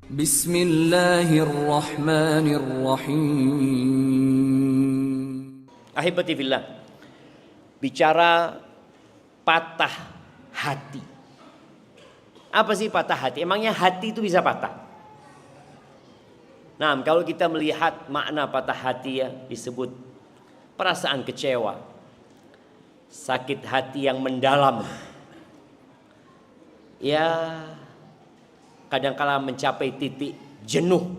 Bismillahirrahmanirrahim. Ahibati fillah, bicara patah hati. Apa sih patah hati? Emangnya hati itu bisa patah? Nah, kalau kita melihat makna patah hati ya, disebut perasaan kecewa, sakit hati yang mendalam. Ya, kadangkala mencapai titik jenuh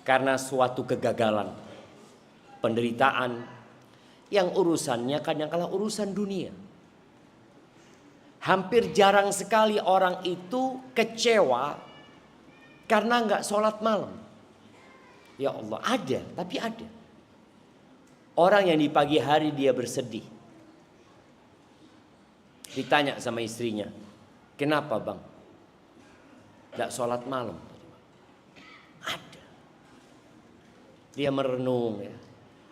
karena suatu kegagalan, penderitaan yang urusannya kadangkala urusan dunia. Hampir jarang sekali orang itu kecewa karena nggak sholat malam. Ya Allah, ada, tapi ada. Orang yang di pagi hari dia bersedih. Ditanya sama istrinya, kenapa bang? Nggak sholat malam. Ada. Dia merenung ya.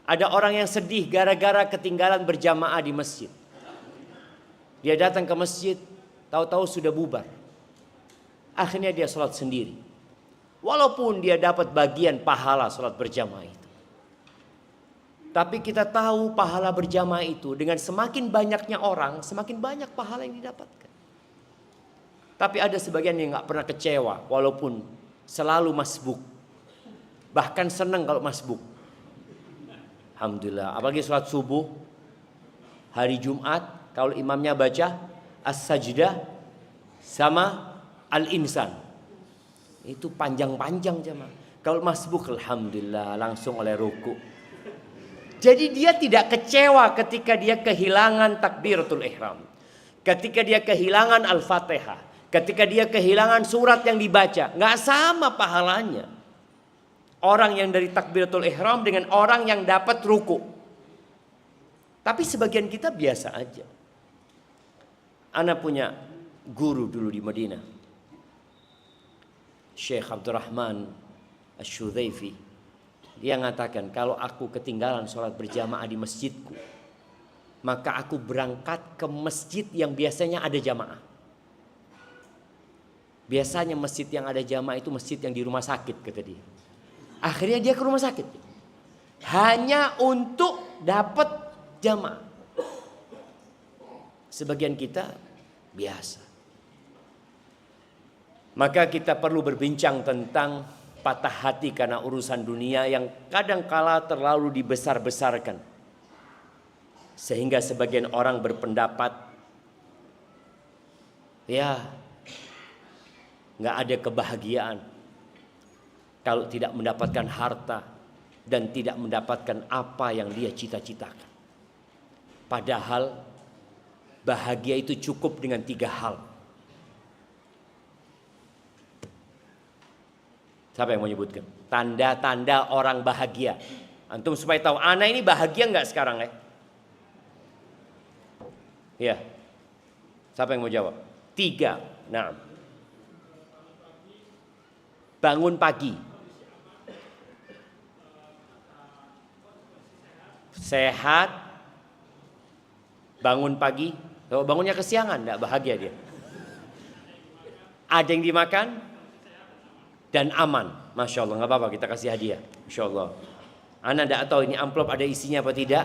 Ada orang yang sedih gara-gara ketinggalan berjamaah di masjid. Dia datang ke masjid, tahu-tahu sudah bubar. Akhirnya dia sholat sendiri. Walaupun dia dapat bagian pahala sholat berjamaah itu. Tapi kita tahu pahala berjamaah itu dengan semakin banyaknya orang, semakin banyak pahala yang didapatkan. Tapi ada sebagian yang gak pernah kecewa walaupun selalu masbuk. Bahkan senang kalau masbuk. Alhamdulillah, apalagi sholat subuh, hari Jumat, kalau imamnya baca As-Sajdah sama Al-Insan. Itu panjang-panjang jemaah. Kalau masbuk, alhamdulillah langsung oleh ruku. Jadi dia tidak kecewa ketika dia kehilangan takbiratul ihram. Ketika dia kehilangan Al-Fatihah. Ketika dia kehilangan surat yang dibaca. Nggak sama pahalanya. Orang yang dari takbiratul ihram dengan orang yang dapat ruku. Tapi sebagian kita biasa aja. Ana punya guru dulu di Madinah, Syekh Abdurrahman Asy-Syudzaifi. Dia mengatakan, kalau aku ketinggalan sholat berjamaah di masjidku, maka aku berangkat ke masjid yang biasanya ada jamaah. Biasanya masjid yang ada jamaah itu masjid yang di rumah sakit, kata dia. Akhirnya dia ke rumah sakit hanya untuk dapat jamaah. Sebagian kita biasa. Maka kita perlu berbincang tentang patah hati karena urusan dunia yang kadangkala terlalu dibesar-besarkan. Sehingga sebagian orang berpendapat, ya, nggak ada kebahagiaan kalau tidak mendapatkan harta dan tidak mendapatkan apa yang dia cita-citakan. Padahal bahagia itu cukup dengan 3 hal. Siapa yang mau menyebutkan? Tanda-tanda orang bahagia. Antum supaya tahu, ana ini bahagia nggak sekarang ya? Ya. Siapa yang mau jawab? 3. Nah. Bangun pagi. Sehat. Bangun pagi. Kalau bangunnya kesiangan, tidak bahagia dia. Ada yang dimakan dan aman. Masya Allah, nggak apa-apa, kita kasih hadiah. Masya Allah. Anda tidak tahu ini amplop ada isinya apa tidak.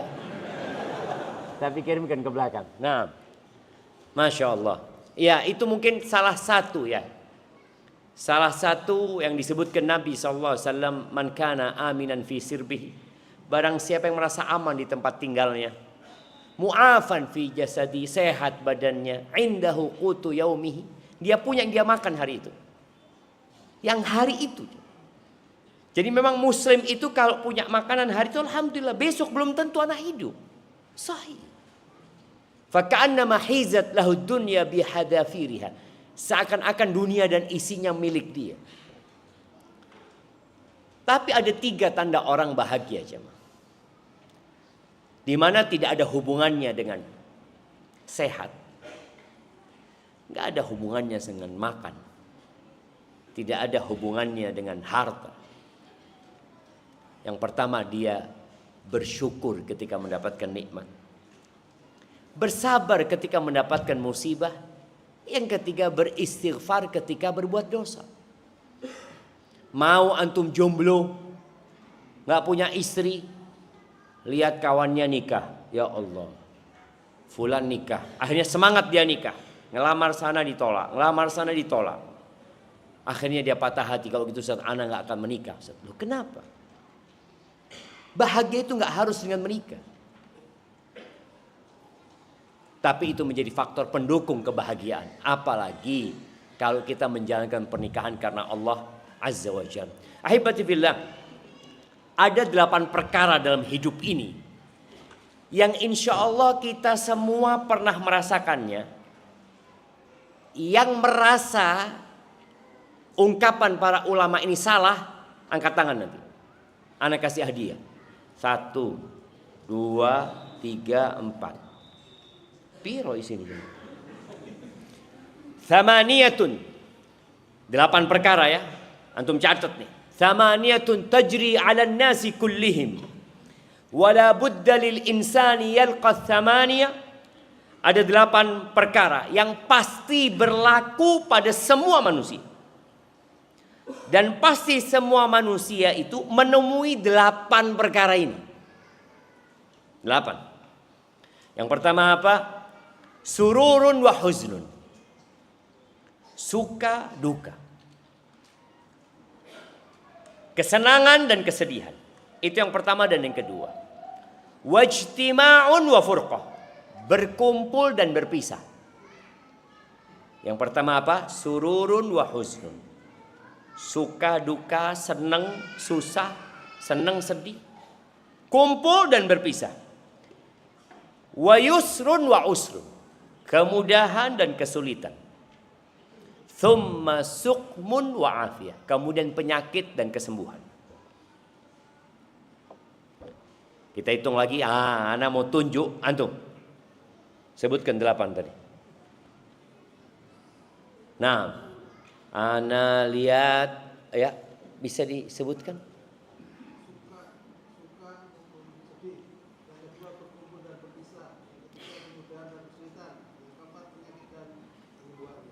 Tapi kirimkan ke belakang. Nah, Masya Allah. Ya, itu mungkin salah satu ya. Salah satu yang disebutkan Nabi SAW, man kana aminan fi sirbihi. Barang siapa yang merasa aman di tempat tinggalnya, mu'afan fi jasadi, sehat badannya, indahu qutu yaumihi, dia punya yang dia makan hari itu. Yang hari itu. Jadi memang muslim itu kalau punya makanan hari itu alhamdulillah, besok belum tentu anak hidup. Sahih. Faka'annama hizat lahu dunya bihadafiriha. Seakan-akan dunia dan isinya milik dia. Tapi ada 3 tanda orang bahagia jemaah. Di mana tidak ada hubungannya dengan sehat. Nggak ada hubungannya dengan makan. Tidak ada hubungannya dengan harta. Yang pertama, dia bersyukur ketika mendapatkan nikmat. Bersabar ketika mendapatkan musibah. Yang ketiga, beristighfar ketika berbuat dosa. Mau antum jomblo, nggak punya istri, lihat kawannya nikah, ya Allah, fulan nikah, akhirnya semangat dia nikah, ngelamar sana ditolak, ngelamar sana ditolak, akhirnya dia patah hati. Kalau gitu Ustaz, ana nggak akan menikah. Ustaz, loh kenapa? Bahagia itu nggak harus dengan menikah, tapi itu menjadi faktor pendukung kebahagiaan. Apalagi kalau kita menjalankan pernikahan karena Allah Azza wa Jalla. Ahibati fillah, ada 8 perkara dalam hidup ini yang insya Allah kita semua pernah merasakannya. Yang merasa ungkapan para ulama ini salah, angkat tangan nanti. Ana kasih hadiah. 1, 2, 3, 4. Piro isini? Thamaniyatun. 8 perkara ya. Antum catat nih. Thamaniyatun tajri 'ala an-nasi kullihim. Wala budda lil insani yalqa thamaniyah. Ada 8 perkara yang pasti berlaku pada semua manusia. Dan pasti semua manusia itu menemui 8 perkara ini. 8. Yang pertama apa? Sururun wa huznun. Suka duka. Kesenangan dan kesedihan. Itu yang pertama dan yang kedua. Wajtima'un wa furqah. Berkumpul dan berpisah. Yang pertama apa? Sururun wa huznun. Suka duka, senang susah, senang sedih. Kumpul dan berpisah. Wa yusrun wa usrun. Kemudahan dan kesulitan. Thumma suqmun wa afiyah. Kemudian penyakit dan kesembuhan. Kita hitung lagi. Ana mau tunjuk. Antum sebutkan 8 tadi. Nah, ana lihat ya, bisa disebutkan?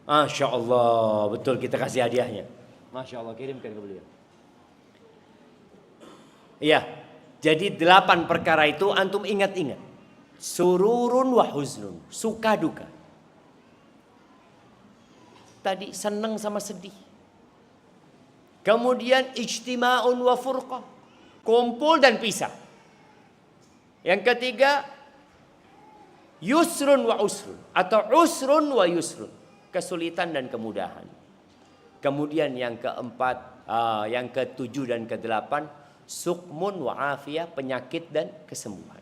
Masya Allah, betul, kita kasih hadiahnya. Masya Allah, kirimkan ke beliau. Iya, jadi 8 perkara itu antum ingat-ingat. Sururun wa huznun, suka duka. Tadi senang sama sedih. Kemudian ijtima'un wa furqah, kumpul dan pisah. Yang ketiga, yusrun wa usrun atau usrun wa yusrun, kesulitan dan kemudahan. Kemudian yang keempat, yang ketujuh dan kedelapan, sukmun wa afiyah, penyakit dan kesembuhan.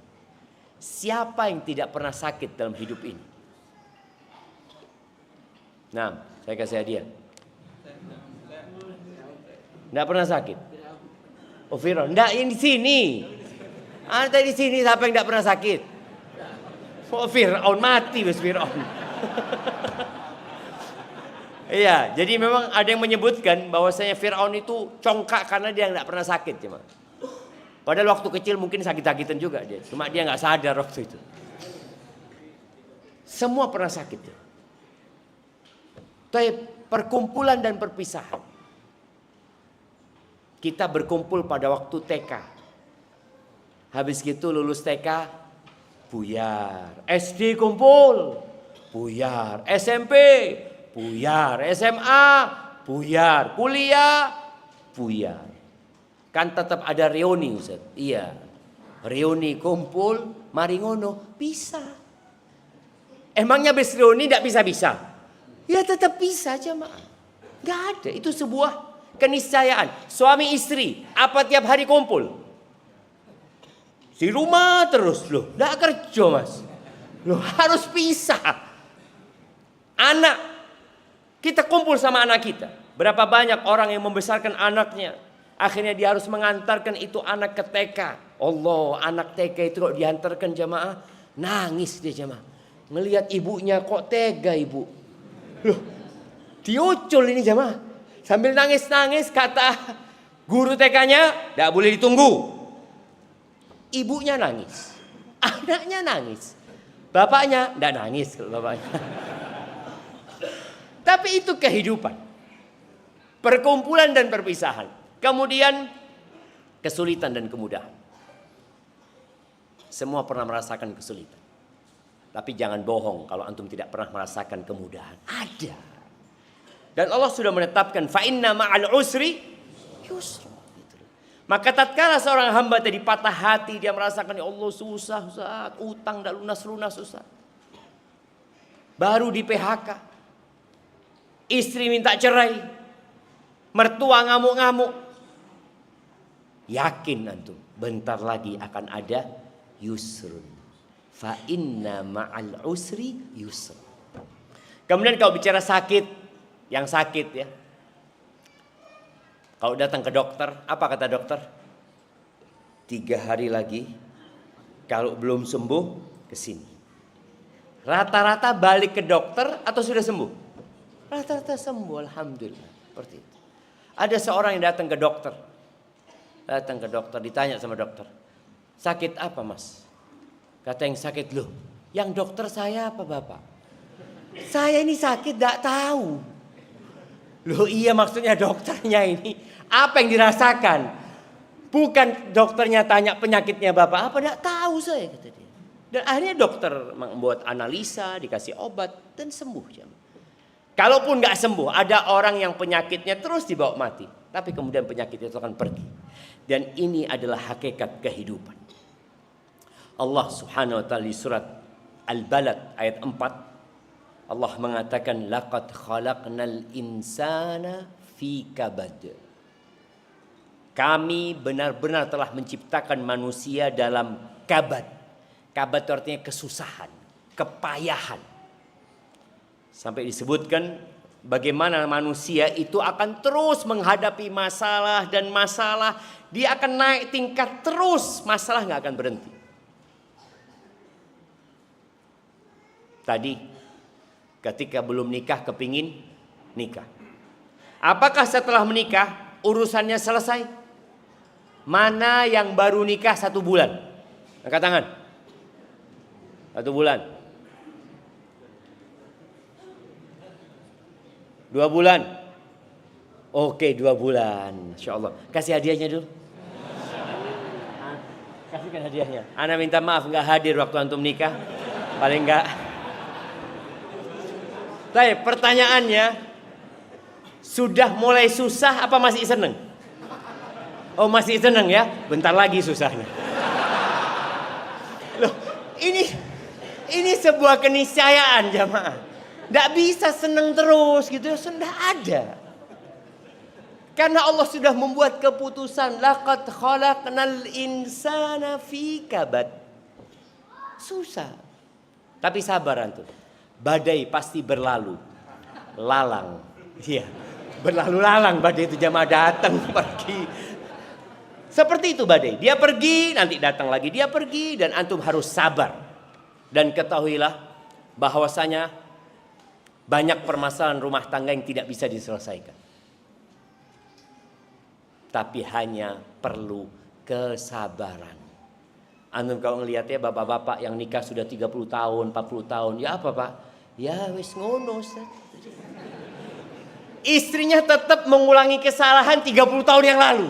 Siapa yang tidak pernah sakit dalam hidup ini? Nah, saya kasih hadiah. Tidak pernah sakit. Oh Fir'aun, tidak yang di sini. Anda di sini siapa yang tidak pernah sakit? Oh Fir'aun mati wes Fir'aun. Iya, jadi memang ada yang menyebutkan bahwasanya Fir'aun itu congkak karena dia tidak pernah sakit, cuma. Padahal waktu kecil mungkin sakit-sakitan juga dia, cuma dia nggak sadar waktu itu. Semua pernah sakit. Tapi perkumpulan dan perpisahan. Kita berkumpul pada waktu TK. Habis gitu lulus TK, buyar. SD kumpul, buyar. SMP, buyar. SMA, buyar. Kuliah, buyar. Kan tetap ada reuni Ustaz. Iya. Reuni kumpul, mari ngono, bisa. Emangnya habis reuni tidak bisa-bisa? Ya tetap bisa jemaah. Gak ada, itu sebuah keniscayaan. Suami istri, apa tiap hari kumpul? Di rumah terus loh, gak kerja mas. Loh harus pisah. Anak, kita kumpul sama anak kita. Berapa banyak orang yang membesarkan anaknya, akhirnya dia harus mengantarkan itu anak ke TK. Allah, anak TK itu kalau diantarkan jamaah, nangis dia jamaah. Ngelihat ibunya kok tega ibu. Loh, diucul ini jamaah. Sambil nangis-nangis kata guru TK-nya, tidak boleh ditunggu. Ibunya nangis, anaknya nangis, bapaknya tidak nangis kalau bapaknya. Tapi itu kehidupan, perkumpulan dan perpisahan. Kemudian kesulitan dan kemudahan. Semua pernah merasakan kesulitan. Tapi jangan bohong kalau antum tidak pernah merasakan kemudahan. Ada. Dan Allah sudah menetapkan fa inna ma'al usri yusra. Maka tatkala seorang hamba tadi patah hati, dia merasakan ya Allah susah, Ustaz, utang tak lunas-lunas Ustaz. Baru di PHK. Istri minta cerai. Mertua ngamuk-ngamuk. Yakin antum, bentar lagi akan ada yusrun. Fa inna ma'al usri yusra. Kemudian kalau bicara sakit, yang sakit ya. Kalau datang ke dokter, apa kata dokter? 3 hari lagi, kalau belum sembuh, ke sini. Rata-rata balik ke dokter atau sudah sembuh? Rata-rata sembuh, alhamdulillah. Seperti itu. Ada seorang yang datang ke dokter. Datang ke dokter, ditanya sama dokter. Sakit apa mas? Kata yang sakit, loh yang dokter saya apa bapak? Saya ini sakit gak tahu. Loh iya maksudnya dokternya ini. Apa yang dirasakan? Bukan dokternya tanya penyakitnya bapak apa, gak tahu saya kata dia. Dan akhirnya dokter membuat analisa, dikasih obat dan sembuh. Kalaupun gak sembuh, ada orang yang penyakitnya terus dibawa mati. Tapi kemudian penyakit itu akan pergi. Dan ini adalah hakikat kehidupan. Allah subhanahu wa ta'ala di surat Al-Balad ayat 4. Allah mengatakan laqad khalaqnal insana fi kabad. Kami benar-benar telah menciptakan manusia dalam kabad. Kabad itu artinya kesusahan, kepayahan. Sampai disebutkan bagaimana manusia itu akan terus menghadapi masalah dan masalah. Dia akan naik tingkat terus, masalah gak akan berhenti. Tadi ketika belum nikah kepingin nikah. Apakah setelah menikah urusannya selesai? Mana yang baru nikah 1 bulan? Angkat tangan. 1 bulan. 2 bulan. Oke 2 bulan. Insya Allah. Kasih hadiahnya dulu. Kasihkan hadiahnya. Ana minta maaf gak hadir waktu antum nikah. Paling gak. Tapi pertanyaannya, sudah mulai susah apa masih seneng? Oh masih seneng ya, bentar lagi susahnya. Loh, ini sebuah keniscayaan jamaah. Nggak bisa seneng terus gitu, sudah ada. Karena Allah sudah membuat keputusan, laqad khalaqnal insana fi kabad. Susah. Tapi sabar antum. Badai pasti berlalu. Lalang. Iya. Berlalu lalang badai itu jamaah, datang pergi. Seperti itu badai. Dia pergi, nanti datang lagi. Dia pergi dan antum harus sabar. Dan ketahuilah bahwasanya banyak permasalahan rumah tangga yang tidak bisa diselesaikan. Tapi hanya perlu kesabaran. Antum kalau ngelihat ya bapak-bapak yang nikah sudah 30 tahun, 40 tahun. Ya apa pak? Ya wis ngono Ustaz. Istrinya tetap mengulangi kesalahan 30 tahun yang lalu.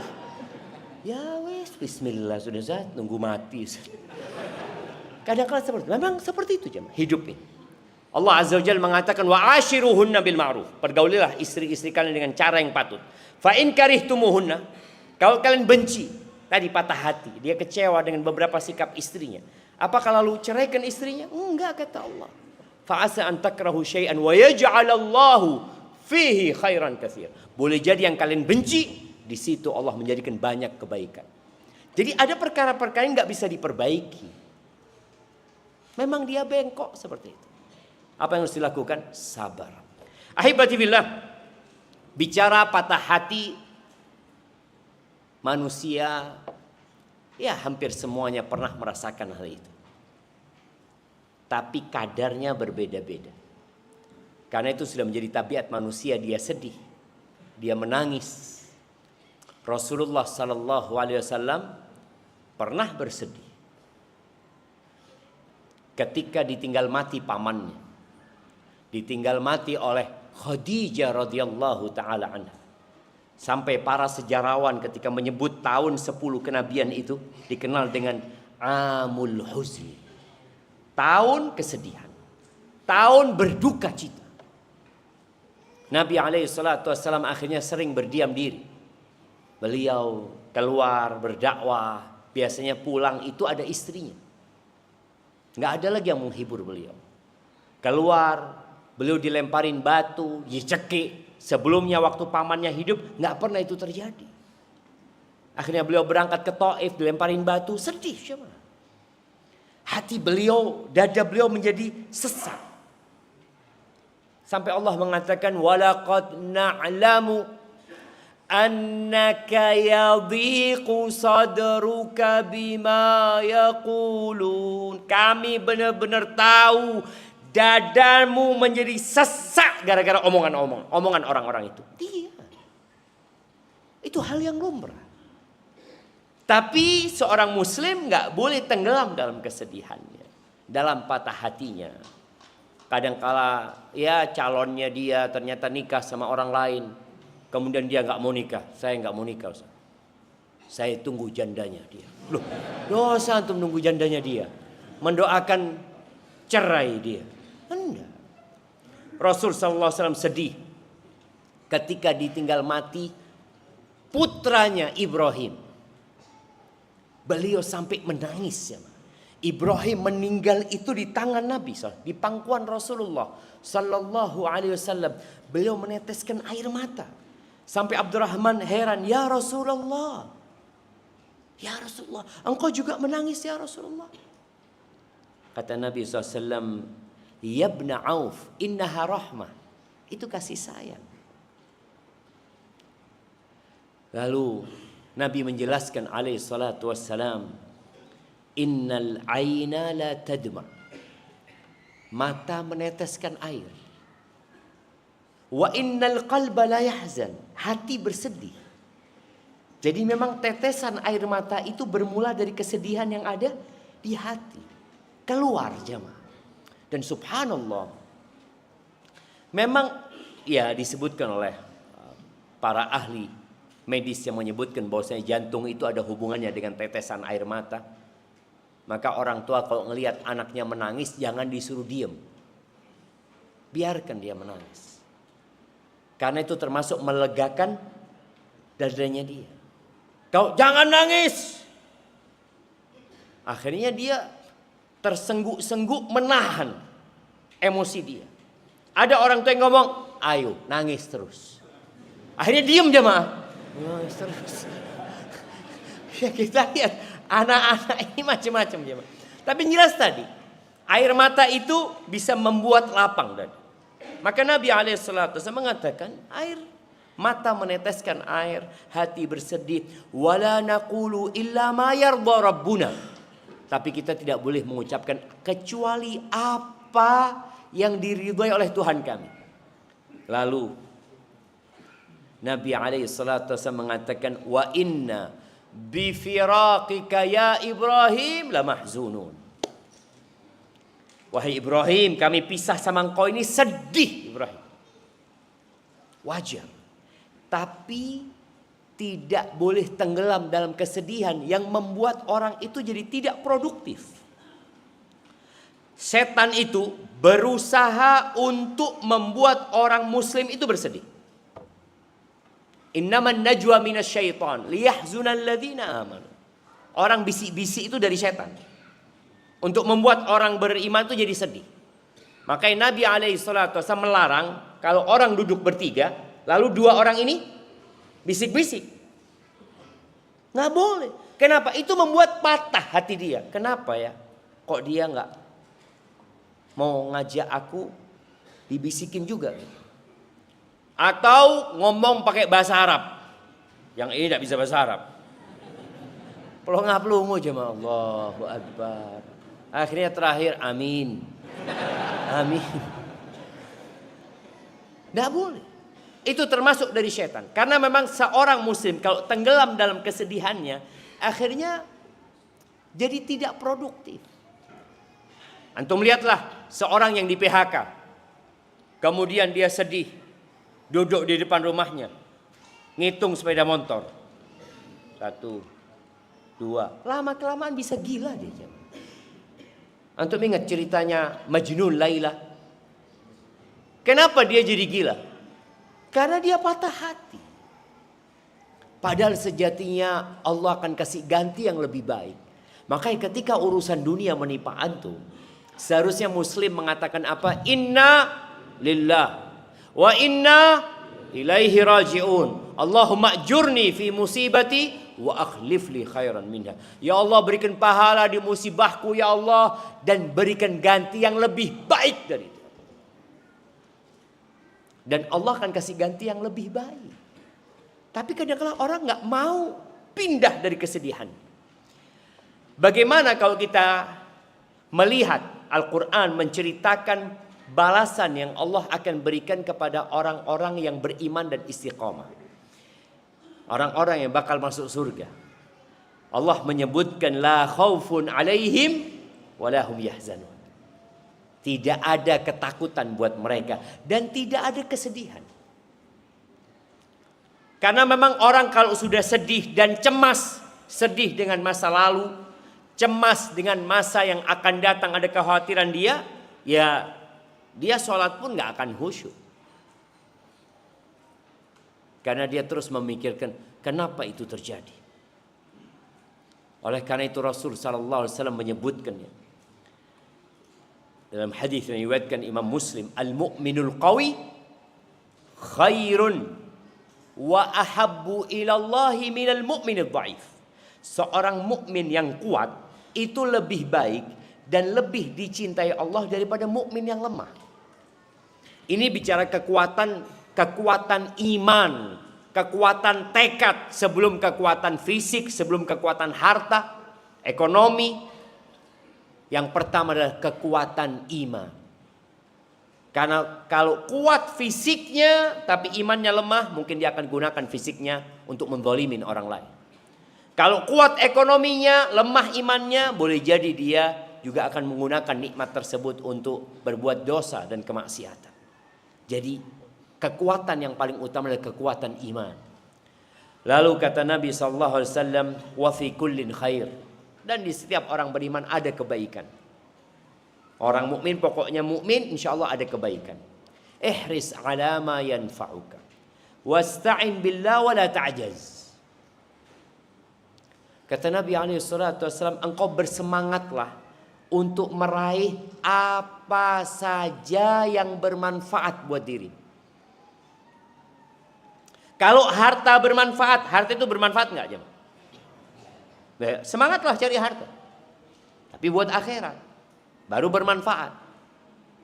Ya wis, bismillah sudah Ustaz, nunggu mati. Kadang-kadang seperti itu. Memang seperti itu jemaah hidup ini. Allah Azza wa Jalla mengatakan wa ashiruhunna bil ma'ruf. Pergaulilah istri-istri kalian dengan cara yang patut. Fa in karihtumuhunna, kalau kalian benci, tadi patah hati, dia kecewa dengan beberapa sikap istrinya. Apakah lalu ceraikan istrinya? Enggak kata Allah. Fa asa an takrahu syai'an wa yaj'alallahu fihi khairan katsir. Boleh jadi yang kalian benci, di situ Allah menjadikan banyak kebaikan. Jadi ada perkara-perkara yang nggak bisa diperbaiki. Memang dia bengkok seperti itu. Apa yang harus dilakukan? Sabar. Ahibati billah, bicara patah hati manusia, ya hampir semuanya pernah merasakan hal itu. Tapi kadarnya berbeda-beda. Karena itu sudah menjadi tabiat manusia, dia sedih, dia menangis. Rasulullah sallallahu alaihi wasallam pernah bersedih ketika ditinggal mati pamannya, ditinggal mati oleh Khadijah radhiyallahu taala anha. Sampai para sejarawan ketika menyebut tahun 10 kenabian itu dikenal dengan Amul Huzni. Tahun kesedihan. Tahun berduka cita. Nabi SAW akhirnya sering berdiam diri. Beliau keluar berdakwah. Biasanya pulang itu ada istrinya. Nggak ada lagi yang menghibur beliau. Keluar, beliau dilemparin batu, dicekik. Sebelumnya waktu pamannya hidup, nggak pernah itu terjadi. Akhirnya beliau berangkat ke Taif, dilemparin batu, sedih. Siapa? Hati beliau, dada beliau menjadi sesak. Sampai Allah mengatakan, walaqad na'lamu annaka yadhiqu sadruka bima yaqulun. Kami benar-benar tahu dadamu menjadi sesak gara-gara omongan orang-orang itu. Dia. Itu hal yang lumrah. Tapi seorang muslim nggak boleh tenggelam dalam kesedihannya, dalam patah hatinya. Kadangkala ya calonnya dia ternyata nikah sama orang lain. Kemudian dia nggak mau nikah. Saya nggak mau nikah, Ustaz. Saya tunggu jandanya dia. Loh, dosa untuk menunggu jandanya dia. Mendoakan cerai dia. Enggak. Rasul SAW sedih ketika ditinggal mati putranya Ibrahim. Beliau sampai menangis. Ya. Ibrahim meninggal itu di tangan Nabi, di pangkuan Rasulullah Sallallahu Alaihi Wasallam. Beliau meneteskan air mata. Sampai Abdurrahman heran, ya Rasulullah, ya Rasulullah, engkau juga menangis ya Rasulullah. Kata Nabi SAW, ya ibn Auf, innaha rahmah. Itu kasih sayang. Lalu Nabi menjelaskan alaihi salatu wassalam, innal aina la tadma. Mata meneteskan air. Wa innal qalba la yahzan. Hati bersedih. Jadi memang tetesan air mata itu bermula dari kesedihan yang ada di hati. Keluar jemaah. Dan subhanallah, memang ya disebutkan oleh para ahli medis yang menyebutkan bahwasanya jantung itu ada hubungannya dengan tetesan air mata. Maka orang tua kalau ngelihat anaknya menangis, jangan disuruh diem. Biarkan dia menangis. Karena itu termasuk melegakan dadanya dia. Kau jangan nangis. Akhirnya dia tersengguk-sengguk menahan emosi dia. Ada orang tua yang ngomong, ayo nangis terus. Akhirnya diem jemaah. Nangis terus. Ya kita lihat anak-anak ini macam-macam jemaah. Tapi jelas tadi, air mata itu bisa membuat lapang dada. Maka Nabi SAW mengatakan air mata meneteskan air, hati bersedih. Wala naqulu illa ma yarda rabbuna. Tapi kita tidak boleh mengucapkan kecuali apa yang diridhai oleh Tuhan kami. Lalu Nabi SAW mengatakan wa inna bi firaqika ya Ibrahim la mahzunun. Wahai Ibrahim, kami pisah sama engkau ini sedih Ibrahim. Wajar. Tapi tidak boleh tenggelam dalam kesedihan yang membuat orang itu jadi tidak produktif. Setan itu berusaha untuk membuat orang muslim itu bersedih. Innaman najwa minasyaitan liyahzunal ladzina amanu. Orang bisik-bisik itu dari setan. Untuk membuat orang beriman itu jadi sedih. Makanya Nabi SAW melarang kalau orang duduk bertiga, lalu dua orang ini bisik-bisik. Nggak boleh. Kenapa? Itu membuat patah hati dia. Kenapa ya? Kok dia nggak mau ngajak aku dibisikin juga? Atau ngomong pakai bahasa Arab. Yang ini tidak bisa bahasa Arab. Pelongo-pelongo jemaah, Allahu Akbar. Akhirnya terakhir amin. Amin. Tidak boleh. Itu termasuk dari setan. Karena memang seorang muslim kalau tenggelam dalam kesedihannya, akhirnya jadi tidak produktif. Antum lihatlah seorang yang di PHK. Kemudian dia sedih. Duduk di depan rumahnya. ngitung sepeda motor. 1, 2. Lama-kelamaan bisa gila dia. Antum ingat ceritanya Majnun Laila? Kenapa dia jadi gila? Karena dia patah hati. Padahal sejatinya Allah akan kasih ganti yang lebih baik. Makanya ketika urusan dunia menimpa antum, seharusnya muslim mengatakan apa? Inna lillah wa inna ilaihi raji'un. Allahumma ajurni fi musibati wa akhlif li khairan minha. Ya Allah, berikan pahala di musibahku ya Allah, dan berikan ganti yang lebih baik dari itu. Dan Allah akan kasih ganti yang lebih baik. Tapi kadang-kadang orang nggak mau pindah dari kesedihan. Bagaimana kalau kita melihat Al-Quran menceritakan balasan yang Allah akan berikan kepada orang-orang yang beriman dan istiqamah. Orang-orang yang bakal masuk surga. Allah menyebutkan la khaufun alaihim wa la hum yahzanun. Tidak ada ketakutan buat mereka dan tidak ada kesedihan. Karena memang orang kalau sudah sedih dan cemas, sedih dengan masa lalu, cemas dengan masa yang akan datang, ada kekhawatiran dia, ya dia sholat pun gak akan khusyuk. Karena dia terus memikirkan kenapa itu terjadi. Oleh karena itu Rasul sallallahu alaihi wasallam menyebutkannya dalam hadis yang diriwayatkan Imam Muslim, al-mu'minul qawi khairun wa ahabbu ilallahi minal mu'minid dhaif. Seorang mukmin yang kuat itu lebih baik dan lebih dicintai Allah daripada mukmin yang lemah. Ini bicara kekuatan iman, kekuatan tekad sebelum kekuatan fisik, sebelum kekuatan harta, ekonomi. Yang pertama adalah kekuatan iman. Karena kalau kuat fisiknya tapi imannya lemah, mungkin dia akan gunakan fisiknya untuk menzalimin orang lain. Kalau kuat ekonominya, lemah imannya, boleh jadi dia juga akan menggunakan nikmat tersebut untuk berbuat dosa dan kemaksiatan. Jadi kekuatan yang paling utama adalah kekuatan iman. Lalu kata Nabi SAW, wa fi kullin khair. Dan di setiap orang beriman ada kebaikan. Orang mukmin pokoknya mukmin, insya Allah ada kebaikan. Ihris ala ma yanfa'uka wasta'in billah wa la ta'jaz. Kata Nabi SAW, engkau bersemangatlah untuk meraih apa saja yang bermanfaat buat diri. Kalau harta bermanfaat, harta itu bermanfaat enggak, jemaah? Semangatlah cari harta. Tapi buat akhirat baru bermanfaat.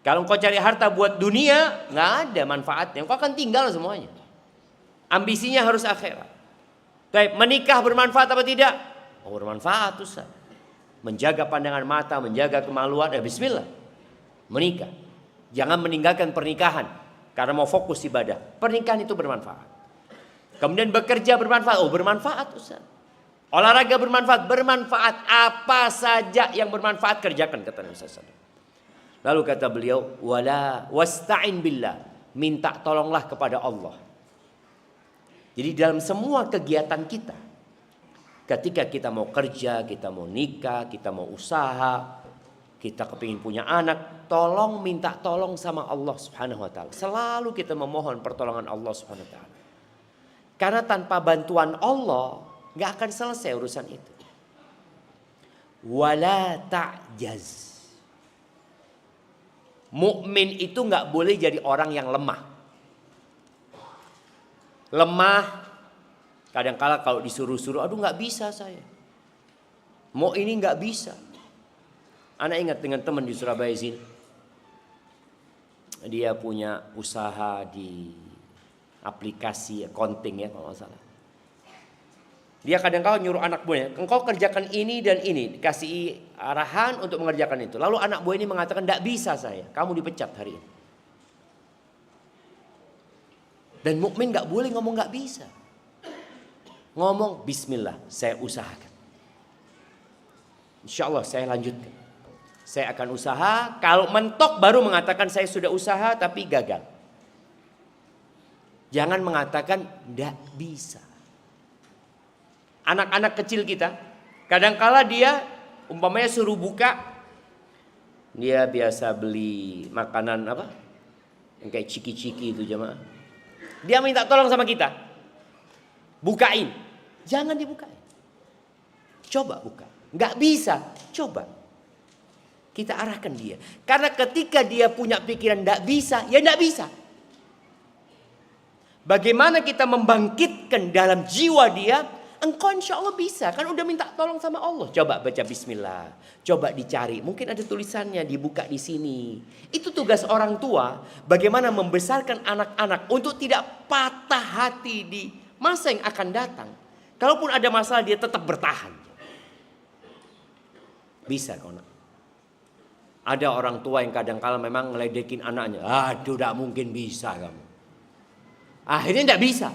Kalau engkau cari harta buat dunia, nggak ada manfaatnya. Engkau akan tinggal semuanya. Ambisinya harus akhirat. Baik, menikah bermanfaat apa tidak? Oh, bermanfaat, Ustaz. Menjaga pandangan mata, menjaga kemaluan, bismillah. Menikah. Jangan meninggalkan pernikahan karena mau fokus ibadah. Pernikahan itu bermanfaat. Kemudian bekerja bermanfaat. Oh, bermanfaat, Ustaz. Olahraga bermanfaat, bermanfaat. Apa saja yang bermanfaat kerjakan, kata Nabi SAW. Lalu kata beliau, wala wasta'in billah, minta tolonglah kepada Allah. Jadi dalam semua kegiatan kita, ketika kita mau kerja, kita mau nikah, kita mau usaha, kita kepingin punya anak, tolong minta tolong sama Allah Subhanahu wa taala. Selalu kita memohon pertolongan Allah Subhanahu wa taala. Karena tanpa bantuan Allah nggak akan selesai urusan itu. Wala ta'jaz. Mukmin itu nggak boleh jadi orang yang lemah. Lemah, kadang-kala kalau disuruh-suruh, aduh nggak bisa saya. Mau ini nggak bisa. Anak ingat dengan teman di Surabaya sini. Dia punya usaha di aplikasi accounting ya kalau nggak salah. Dia kadang-kadang nyuruh anak buahnya, engkau kerjakan ini dan ini, dikasih arahan untuk mengerjakan itu. Lalu anak buah ini mengatakan, tidak bisa saya, kamu dipecat hari ini. Dan mukmin nggak boleh ngomong nggak bisa. Ngomong bismillah, saya usahakan. Insya Allah saya lanjutkan. Saya akan usaha, kalau mentok baru mengatakan saya sudah usaha tapi gagal. Jangan mengatakan tidak bisa. Anak-anak kecil kita, kadangkala dia umpamanya suruh buka, dia biasa beli makanan apa? Yang kayak ciki-ciki itu jemaah. Dia minta tolong sama kita. Bukain. Jangan dibukain. Coba buka. Nggak bisa. Coba. Kita arahkan dia. Karena ketika dia punya pikiran nggak bisa, ya nggak bisa. Bagaimana kita membangkitkan dalam jiwa dia? Engkau insya Allah bisa. Kan udah minta tolong sama Allah. Coba baca bismillah. Coba dicari. Mungkin ada tulisannya dibuka di sini. Itu tugas orang tua. Bagaimana membesarkan anak-anak untuk tidak patah hati di masa yang akan datang. Kalaupun ada masalah dia tetap bertahan. Bisa kau nak. Ada orang tua yang kadang-kala memang ngeledekin anaknya. Aduh, tidak mungkin bisa kamu. Akhirnya tidak bisa.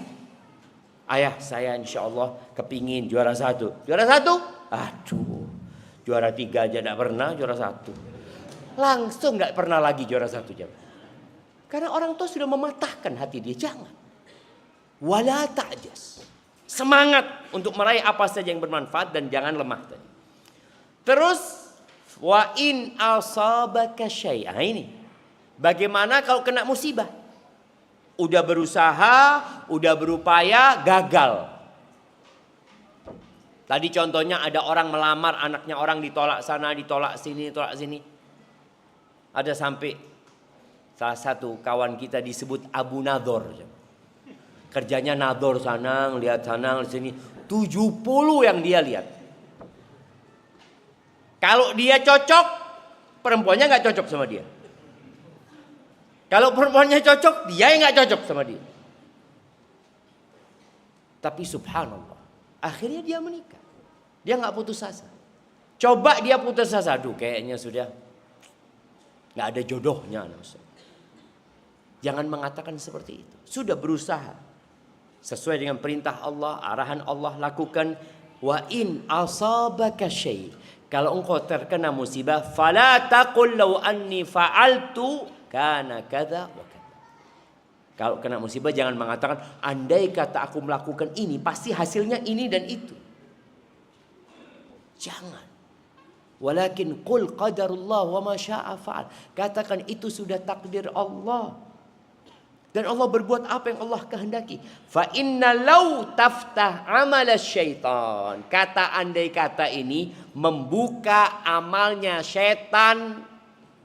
Ayah, saya insya Allah kepingin juara 1. Juara 1? Aduh, juara 3 aja tidak pernah, juara 1. Langsung tidak pernah lagi juara 1 jam. Karena orang tua sudah mematahkan hati dia. Jangan. Wala ta'jas. Semangat untuk meraih apa saja yang bermanfaat dan jangan lemah tadi. Terus wa in asabaka syai'an. Ini bagaimana kalau kena musibah? Udah berusaha, udah berupaya, gagal. Tadi contohnya ada orang melamar, anaknya orang ditolak sana, ditolak sini, ditolak sini. Ada sampai salah satu kawan kita disebut Abu Nador. Kerjanya nador sana, lihat sana, lihat sini. 70 yang dia lihat. Kalau dia cocok, perempuannya nggak cocok sama dia. Kalau perempuannya cocok, dia yang nggak cocok sama dia. Tapi subhanallah, akhirnya dia menikah. Dia nggak putus asa. Coba dia putus asa, aduh kayaknya sudah nggak ada jodohnya. Jangan mengatakan seperti itu. Sudah berusaha sesuai dengan perintah Allah, arahan Allah, lakukan. Wa in asabaka syai'. Kalau engkau terkena musibah, fala taqul law anni fa'altu karena kada wa kada. Kalau kena musibah jangan mengatakan andai kata aku melakukan ini pasti hasilnya ini dan itu. Jangan. Walakin qul qadarullah wa ma syaa fa'al. Katakan itu sudah takdir Allah. Dan Allah berbuat apa yang Allah kehendaki. Fa inna law taftah amal syaitan. Kata andai kata ini membuka amalnya syaitan.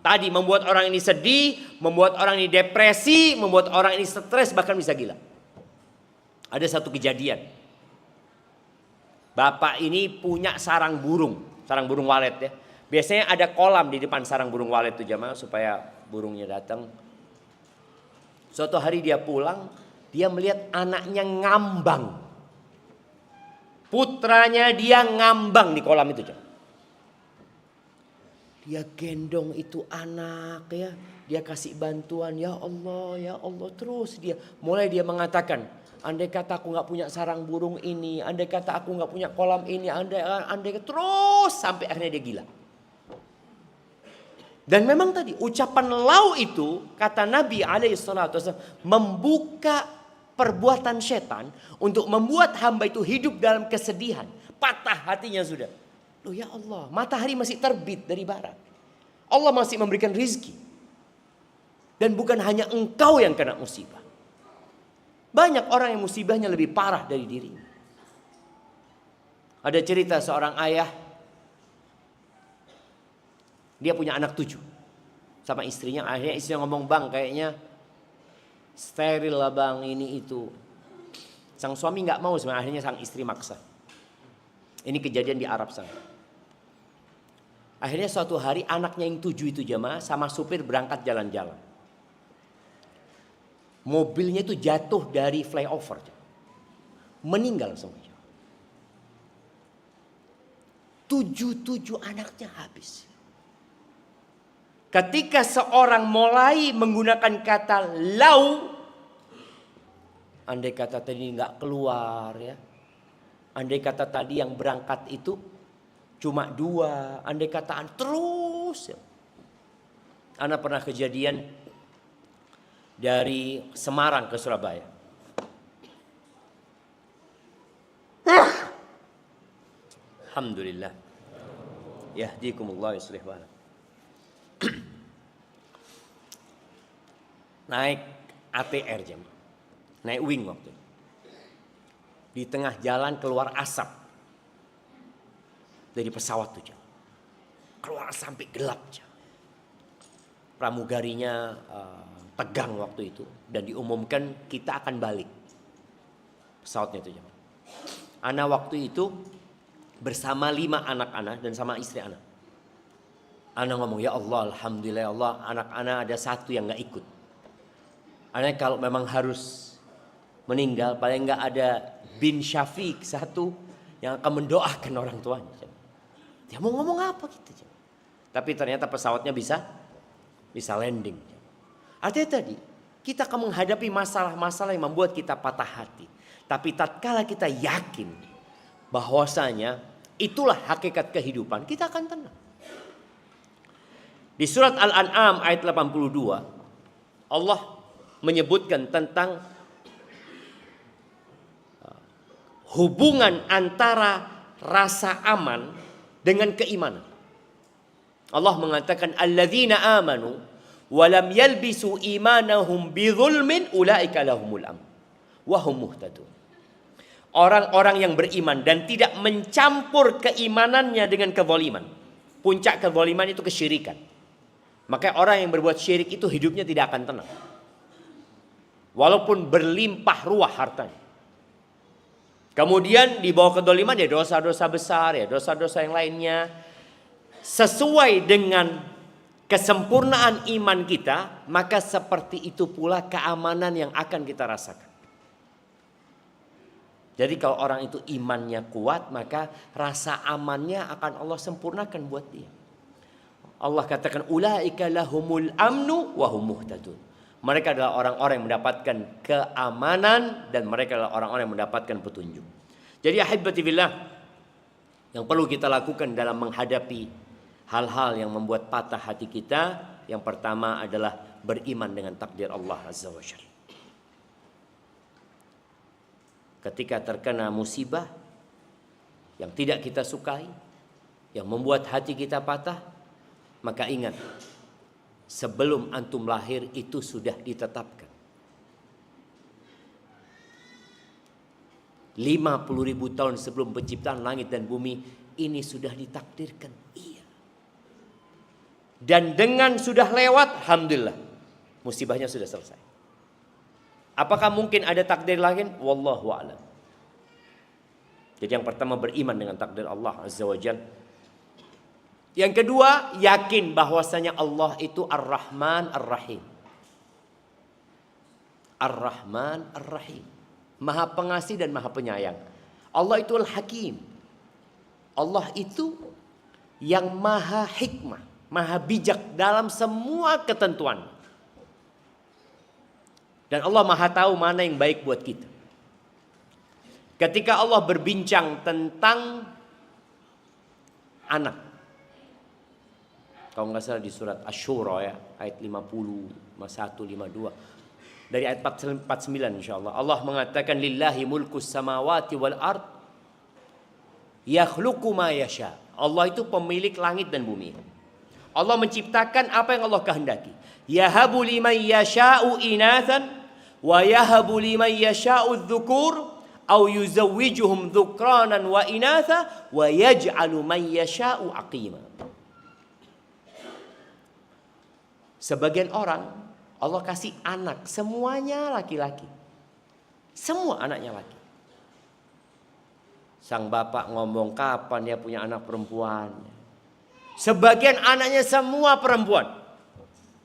Tadi membuat orang ini sedih, membuat orang ini depresi, membuat orang ini stres, bahkan bisa gila. Ada satu kejadian. Bapak ini punya sarang burung walet ya. Biasanya ada kolam di depan sarang burung walet itu jamaah supaya burungnya datang. Suatu hari dia pulang, dia melihat anaknya ngambang. Putranya dia ngambang di kolam itu jamaah. Dia gendong itu anak ya. Dia kasih bantuan. Ya Allah terus mulai dia mengatakan. Andai kata aku gak punya sarang burung ini. Andai kata aku gak punya kolam ini. Andai terus sampai akhirnya dia gila. Dan memang tadi ucapan lau itu. Kata Nabi SAW. Membuka perbuatan setan. Untuk membuat hamba itu hidup dalam kesedihan. Patah hatinya sudah. Loh ya Allah, matahari masih terbit dari barat. Allah masih memberikan rizki. Dan bukan hanya engkau yang kena musibah. Banyak orang yang musibahnya lebih parah dari dirinya. Ada cerita seorang ayah. Dia punya anak 7. Sama istrinya. Akhirnya istrinya ngomong, bang kayaknya steril lah bang ini itu. Sang suami gak mau sebenarnya. Akhirnya sang istri maksa. Ini kejadian di Arab sana. Akhirnya suatu hari anaknya yang 7 itu jamaah sama supir berangkat jalan-jalan. Mobilnya itu jatuh dari flyover. Meninggal semuanya. 7 anaknya habis. Ketika seorang mulai menggunakan kata lau. Andai kata tadi nggak keluar ya. Andai kata tadi yang berangkat itu cuma 2, andai kataan terus. Ana pernah kejadian dari Semarang ke Surabaya. Alhamdulillah. Yahdikumullah yuslih balakum. Naik ATR jam. Naik wing waktu itu. Di tengah jalan keluar asap dari pesawat tuh jam. Keluar sampai gelap jam. Pramugarinya tegang waktu itu dan diumumkan kita akan balik. Pesawatnya itu jam. Ana waktu itu bersama 5 anak ana dan sama istri ana. Ana ngomong, ya Allah, alhamdulillah ya Allah, anak ana ada 1 yang nggak ikut. Ana kalau memang harus meninggal, paling nggak ada bin Syafiq 1 yang akan mendoakan orang tuanya. Dia mau ngomong apa gitu. Tapi ternyata pesawatnya bisa landing. Artinya tadi, kita akan menghadapi masalah-masalah yang membuat kita patah hati. Tapi tatkala kita yakin bahwasanya itulah hakikat kehidupan, kita akan tenang. Di surat Al-An'am ayat 82, Allah menyebutkan tentang hubungan antara rasa aman dengan keimanan. Allah mengatakan alladzina amanu wa lam yalbisu imanahum bidzulmin ulaika lahumul amn wa hum muhtadun. Orang-orang yang beriman dan tidak mencampur keimanannya dengan kezaliman. Puncak kezaliman itu kesyirikan. Maka orang yang berbuat syirik itu hidupnya tidak akan tenang. Walaupun berlimpah ruah hartanya. Kemudian di bawah kezaliman ya dosa-dosa besar, ya dosa-dosa yang lainnya. Sesuai dengan kesempurnaan iman kita, maka seperti itu pula keamanan yang akan kita rasakan. Jadi kalau orang itu imannya kuat, maka rasa amannya akan Allah sempurnakan buat dia. Allah katakan ulaika lahumul amnu wa hum muhtadun. Mereka adalah orang-orang yang mendapatkan keamanan dan mereka adalah orang-orang yang mendapatkan petunjuk. Jadi ahibati billah, yang perlu kita lakukan dalam menghadapi hal-hal yang membuat patah hati kita, yang pertama adalah beriman dengan takdir Allah Azza wa Jalla. Ketika terkena musibah yang tidak kita sukai, yang membuat hati kita patah, maka ingat, sebelum antum lahir itu sudah ditetapkan. 50.000 tahun sebelum penciptaan langit dan bumi, ini sudah ditakdirkan. Iya. Dan dengan sudah lewat, alhamdulillah, musibahnya sudah selesai. Apakah mungkin ada takdir lain? Wallahu a'lam. Jadi yang pertama beriman dengan takdir Allah Azza wa Jalla. Yang kedua, yakin bahwasanya Allah itu Ar-Rahman Ar-Rahim. Ar-Rahman Ar-Rahim. Maha pengasih dan maha penyayang. Allah itu Al-Hakim. Allah itu yang maha hikmah, maha bijak dalam semua ketentuan. Dan Allah maha tahu mana yang baik buat kita. Ketika Allah berbincang tentang anak, kalau nggak salah di surat Asy-Syura ya, ayat 50, 51, 52. Dari ayat 49 insyaallah. Allah mengatakan lillahi mulkus samawati wal ard yakhluqu ma yasha. Allah itu pemilik langit dan bumi. Allah menciptakan apa yang Allah kehendaki. Yahabu liman yasha'u inathan wa yahabu liman yasha'u dzukur au yuzawwijuhum dzukranan wa inatha wa yaj'alu man yasha'u aqima. Sebagian orang Allah kasih anak, semuanya laki-laki. Semua anaknya laki. Sang bapak ngomong kapan dia punya anak perempuan. Sebagian anaknya semua perempuan.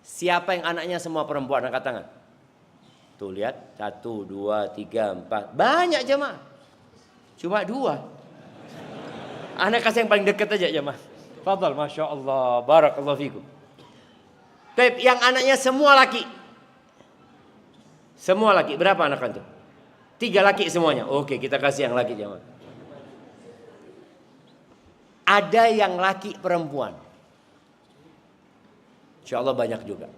Siapa yang anaknya semua perempuan? Angkat tangan. Tuh lihat, 1, 2, 3, 4. Banyak jemaah. Cuma 2. Anak kasih yang paling dekat aja jemaah. Fadhal, Masya Allah, barakallahu fikum. Tapi yang anaknya semua laki. Semua laki. Berapa anak antum? 3 laki semuanya. Oke, kita kasih yang laki jemaah. Ada yang laki perempuan. Insya Allah banyak juga.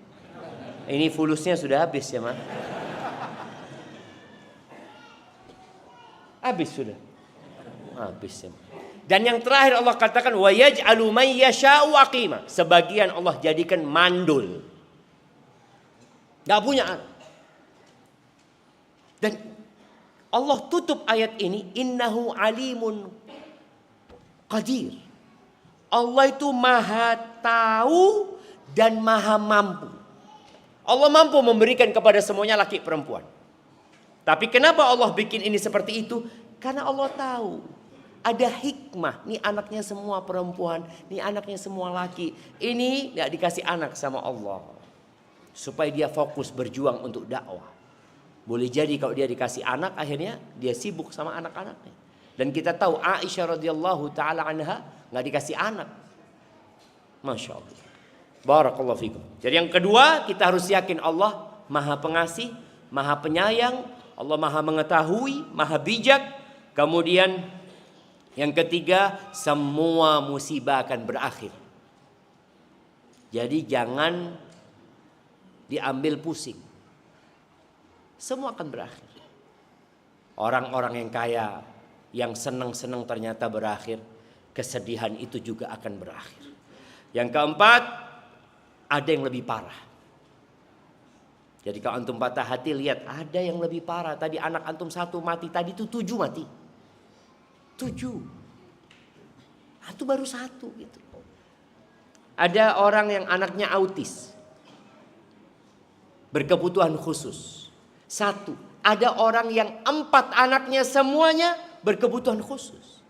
Ini fulusnya sudah habis ya, Mas. Habis sudah. Habis ya. Dan yang terakhir Allah katakan wa yaj'alu may yasha'u aqima. Sebagian Allah jadikan mandul. Enggak punya anak. Dan Allah tutup ayat ini, innahu alimun qadir. Allah itu maha tahu dan maha mampu. Allah mampu memberikan kepada semuanya laki perempuan. Tapi kenapa Allah bikin ini seperti itu? Karena Allah tahu ada hikmah. Nih anaknya semua perempuan, nih anaknya semua laki. Ini tidak dikasih anak sama Allah supaya dia fokus berjuang untuk dakwah. Boleh jadi kalau dia dikasih anak, akhirnya dia sibuk sama anak-anaknya. Dan kita tahu Aisyah radhiyallahu taala anha nggak dikasih anak. Masya Allah. Barakallahu fikum. Jadi yang kedua, kita harus yakin Allah maha pengasih, maha penyayang, Allah maha mengetahui, maha bijak. Kemudian yang ketiga, semua musibah akan berakhir. Jadi jangan diambil pusing. Semua akan berakhir. Orang-orang yang kaya, yang senang-senang ternyata berakhir. Kesedihan itu juga akan berakhir. Yang keempat, ada yang lebih parah. Jadi kalau antum patah hati, lihat ada yang lebih parah. Tadi anak antum 1 mati, tadi itu 7 mati. 7. Antum baru 1 gitu. Ada orang yang anaknya autis, berkebutuhan khusus. 1. Ada orang yang 4 anaknya semuanya berkebutuhan khusus.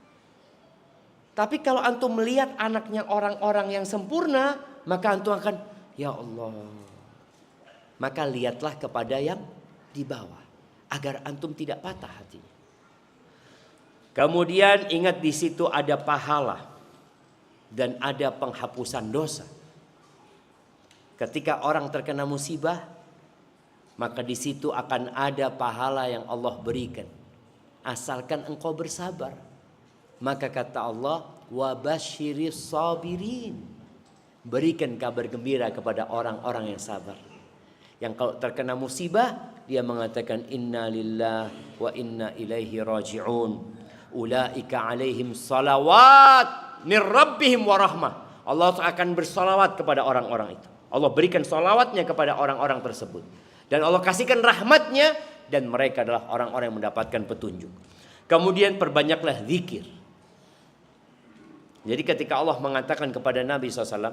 Tapi kalau antum melihat anaknya orang-orang yang sempurna, maka antum akan, ya Allah. Maka lihatlah kepada yang di bawah, agar antum tidak patah hatinya. Kemudian ingat di situ ada pahala dan ada penghapusan dosa. Ketika orang terkena musibah, maka di situ akan ada pahala yang Allah berikan. Asalkan engkau bersabar. Maka kata Allah, wa basyiris sabirin. Berikan kabar gembira kepada orang-orang yang sabar. Yang kalau terkena musibah, dia mengatakan inna lillah wa inna ilaihi raji'un. Ulaika alaihim salawat min rabbihim wa rahmah. Allah akan bersalawat kepada orang-orang itu. Allah berikan salawatnya kepada orang-orang tersebut. Dan Allah kasihkan rahmatnya. Dan mereka adalah orang-orang yang mendapatkan petunjuk. Kemudian perbanyaklah zikir. Jadi ketika Allah mengatakan kepada Nabi SAW,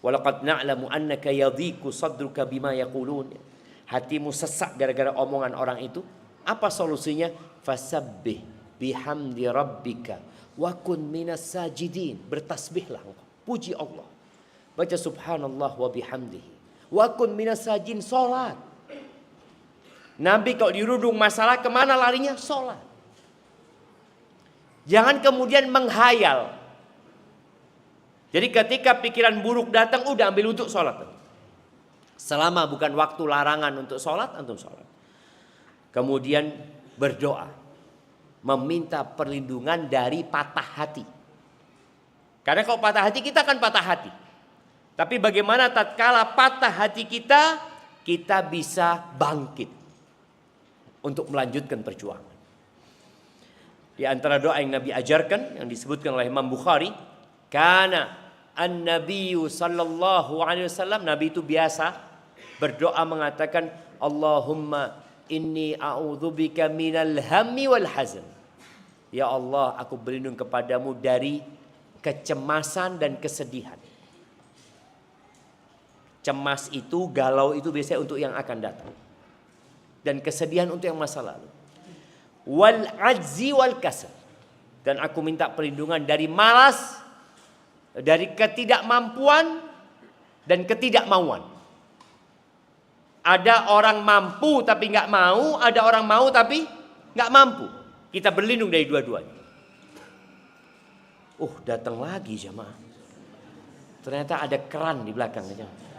walaqad na'lamu annaka yadhiku sadruka bima yaqulun. Hatimu sesak gara-gara omongan orang itu. Apa solusinya? Fasabbih bihamdi rabbika wa kun minas sajidin. Bertasbihlah engkau, puji Allah. Baca subhanallah wa bihamdihi. Wa kun minas sajidin, salat. Nabi kalau dirudung masalah kemana larinya? Salat. Jangan kemudian menghayal. Jadi ketika pikiran buruk datang, udah ambil wudhu, sholat. Selama bukan waktu larangan untuk sholat, antum sholat. Kemudian berdoa. Meminta perlindungan dari patah hati. Karena kalau patah hati, kita akan patah hati. Tapi bagaimana tatkala patah hati kita, kita bisa bangkit. Untuk melanjutkan perjuangan. Di antara doa yang Nabi ajarkan, yang disebutkan oleh Imam Bukhari, karena an-nabiyyu sallallahu alaihi wasallam, Nabi itu biasa berdoa mengatakan Allahumma inni a'udzubika minal hammi wal hazan. Ya Allah, aku berlindung kepadamu dari kecemasan dan kesedihan. Cemas itu, galau itu biasanya untuk yang akan datang. Dan kesedihan untuk yang masa lalu. Wal ajzi wal kasal. Dan aku minta perlindungan dari malas, dari ketidakmampuan dan ketidakmauan. Ada orang mampu tapi nggak mau, ada orang mau tapi nggak mampu. Kita berlindung dari dua-duanya. Datang lagi jamaah. Ternyata ada keran di belakangnya.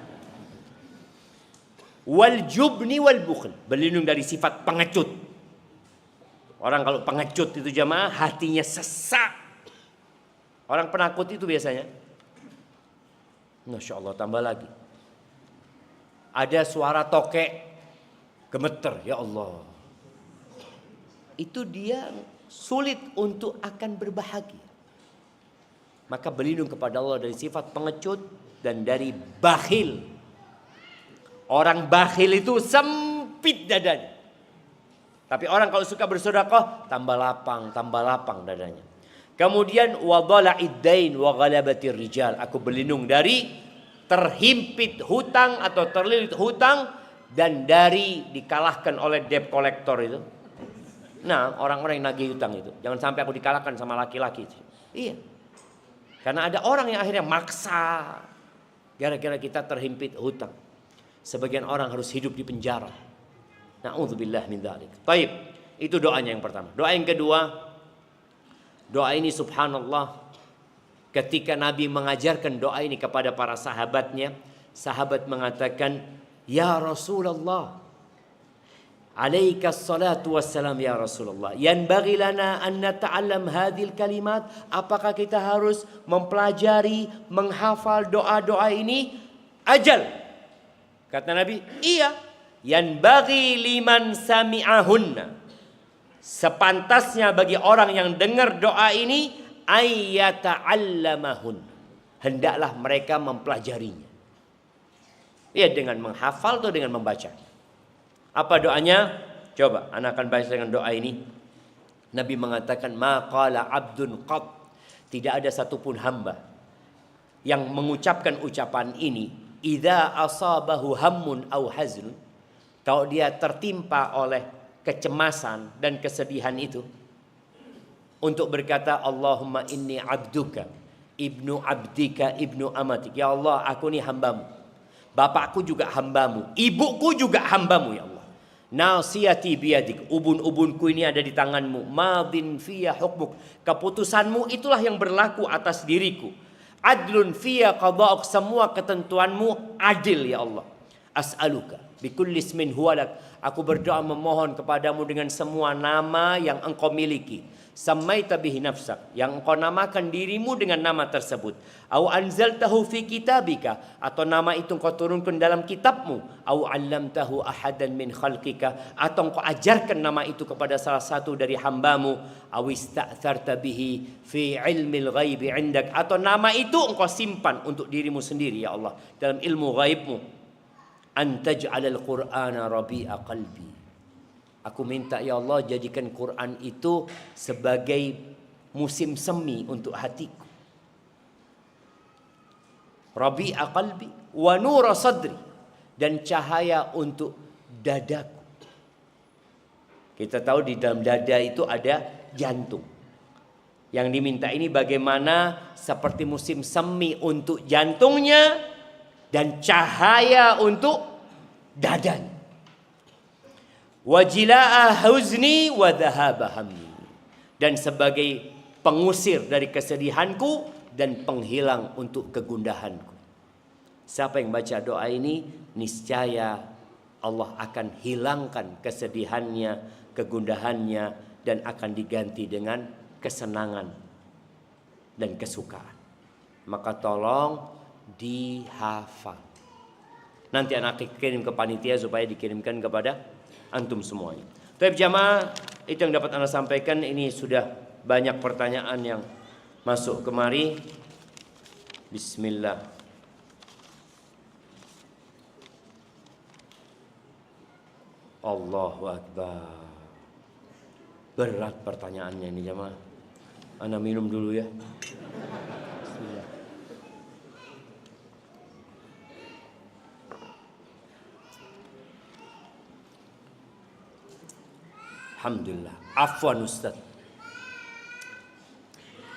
Wal jubni wal bukhl. Berlindung dari sifat pengecut. Orang kalau pengecut itu jamaah, hatinya sesak. Orang penakut itu biasanya, Masya Allah, tambah lagi. Ada suara tokek, gemeter, ya Allah. Itu dia sulit untuk akan berbahagia. Maka berlindung kepada Allah dari sifat pengecut dan dari bakhil. Orang bakhil itu sempit dadanya. Tapi orang kalau suka bersedekah tambah lapang dadanya. Kemudian wadhala'id dain wa ghalabatir rijal. Aku berlindung dari terhimpit hutang atau terlilit hutang dan dari dikalahkan oleh debt collector itu. Nah, orang-orang yang nagih hutang itu, jangan sampai aku dikalahkan sama laki-laki. Iya. Karena ada orang yang akhirnya maksa gara-gara kita terhimpit hutang. Sebagian orang harus hidup di penjara. Na'udzubillah min dzalik. Baik, itu doanya yang pertama. Doa yang kedua, doa ini subhanallah, ketika Nabi mengajarkan doa ini kepada para sahabatnya, sahabat mengatakan, "Ya Rasulullah, alaika salatu wassalam ya Rasulullah. Yanbaghi lana an nata'allam hadhil kalimat." Apakah kita harus mempelajari, menghafal doa-doa ini? Ajal. Kata Nabi, iya. Yanbaghi liman sami'ahunna. Sepantasnya bagi orang yang dengar doa ini, ayyata'allamahun. Hendaklah mereka mempelajarinya. Ya, dengan menghafal atau dengan membaca. Apa doanya? Coba, anak akan baca dengan doa ini. Nabi mengatakan, ma qala abdun qat. Tidak ada satupun hamba yang mengucapkan ucapan ini, idza asabahu hammun aw hazn. Kalau dia tertimpa oleh kecemasan dan kesedihan itu, untuk berkata, Allahumma inni abduka, ibnu abdika, ibnu amatik. Ya Allah, aku ini hambamu. Bapakku juga hambamu. Ibuku juga hambamu ya Allah. Nasiyati biyadik. Ubun-ubunku ini ada di tanganmu. Madin fiyya hukmuk. Keputusanmu itulah yang berlaku atas diriku. Adlun fiyya qada'uk. Semua ketentuanmu adil ya Allah. As'aluka bikulli ismin huwalak. Aku berdoa memohon kepadamu dengan semua nama yang engkau miliki. Samaita bihi nafsak, yang engkau namakan dirimu dengan nama tersebut. Au anzaltahu fi kitabika, atau nama itu engkau turunkan dalam kitabmu. Au 'allamtahu ahadan min khalqika, atau engkau ajarkan nama itu kepada salah satu dari hambamu. Au ista'tharta bihi fi ilmil ghaibi 'indak, atau nama itu engkau simpan untuk dirimu sendiri ya Allah dalam ilmu ghaibmu. Antaj'alal Qur'ana rabi'a qalbi. Aku minta ya Allah, jadikan Quran itu sebagai musim semi untuk hatiku. Rabi'a qalbi wa nura sadri, dan cahaya untuk dadaku. Kita tahu di dalam dada itu ada jantung. Yang diminta ini bagaimana seperti musim semi untuk jantungnya dan cahaya untuk dadanya. Wajilaa huzni wa dhahaba hammi, dan sebagai pengusir dari kesedihanku dan penghilang untuk kegundahanku. Siapa yang baca doa ini, niscaya Allah akan hilangkan kesedihannya, kegundahannya, dan akan diganti dengan kesenangan dan kesukaan. Maka tolong dihafal. Nanti anak kirim ke panitia supaya dikirimkan kepada antum semuanya. Tapi jamaah, itu yang dapat anak sampaikan. Ini sudah banyak pertanyaan yang masuk kemari. Bismillah. Allahu Akbar. Berat pertanyaannya ini jamaah. Anak minum dulu ya. Bismillah. Alhamdulillah. Afwan Ustaz.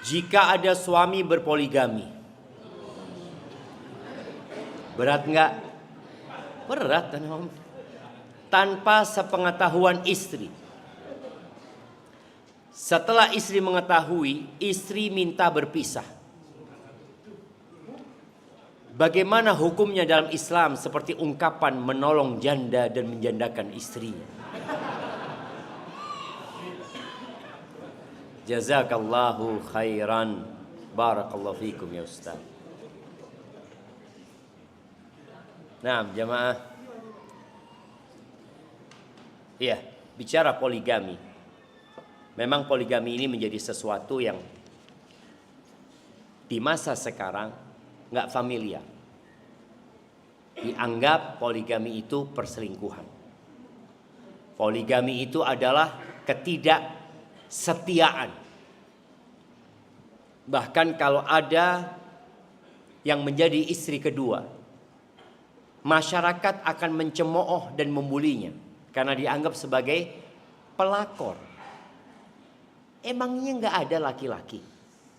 Jika ada suami berpoligami, berat enggak? Berat kan? Tanpa sepengetahuan istri. Setelah istri mengetahui, istri minta berpisah. Bagaimana hukumnya dalam Islam seperti ungkapan menolong janda dan menjandakan istrinya? Jazakallahu khairan. Barakallahu fikum ya Ustaz. Nah, jamaah. Iya, bicara poligami. Memang poligami ini menjadi sesuatu yang di masa sekarang nggak familiar. Dianggap poligami itu perselingkuhan. Poligami itu adalah ketidaksetiaan. Bahkan kalau ada yang menjadi istri kedua, masyarakat akan mencemooh dan membulinya karena dianggap sebagai pelakor. Emangnya nggak ada laki-laki?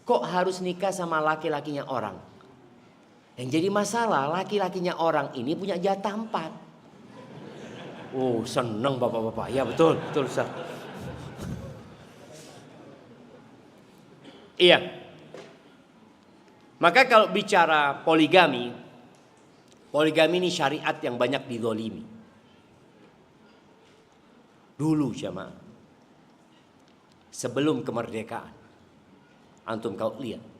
Kok harus nikah sama laki-lakinya orang? Yang jadi masalah laki-lakinya orang ini punya jatah 4. Oh, seneng bapak-bapak. Ya betul, betul Ustaz. Iya. Maka kalau bicara poligami, poligami ini syariat yang banyak dizolimi. Dulu jemaah, sebelum kemerdekaan, antum kau lihat.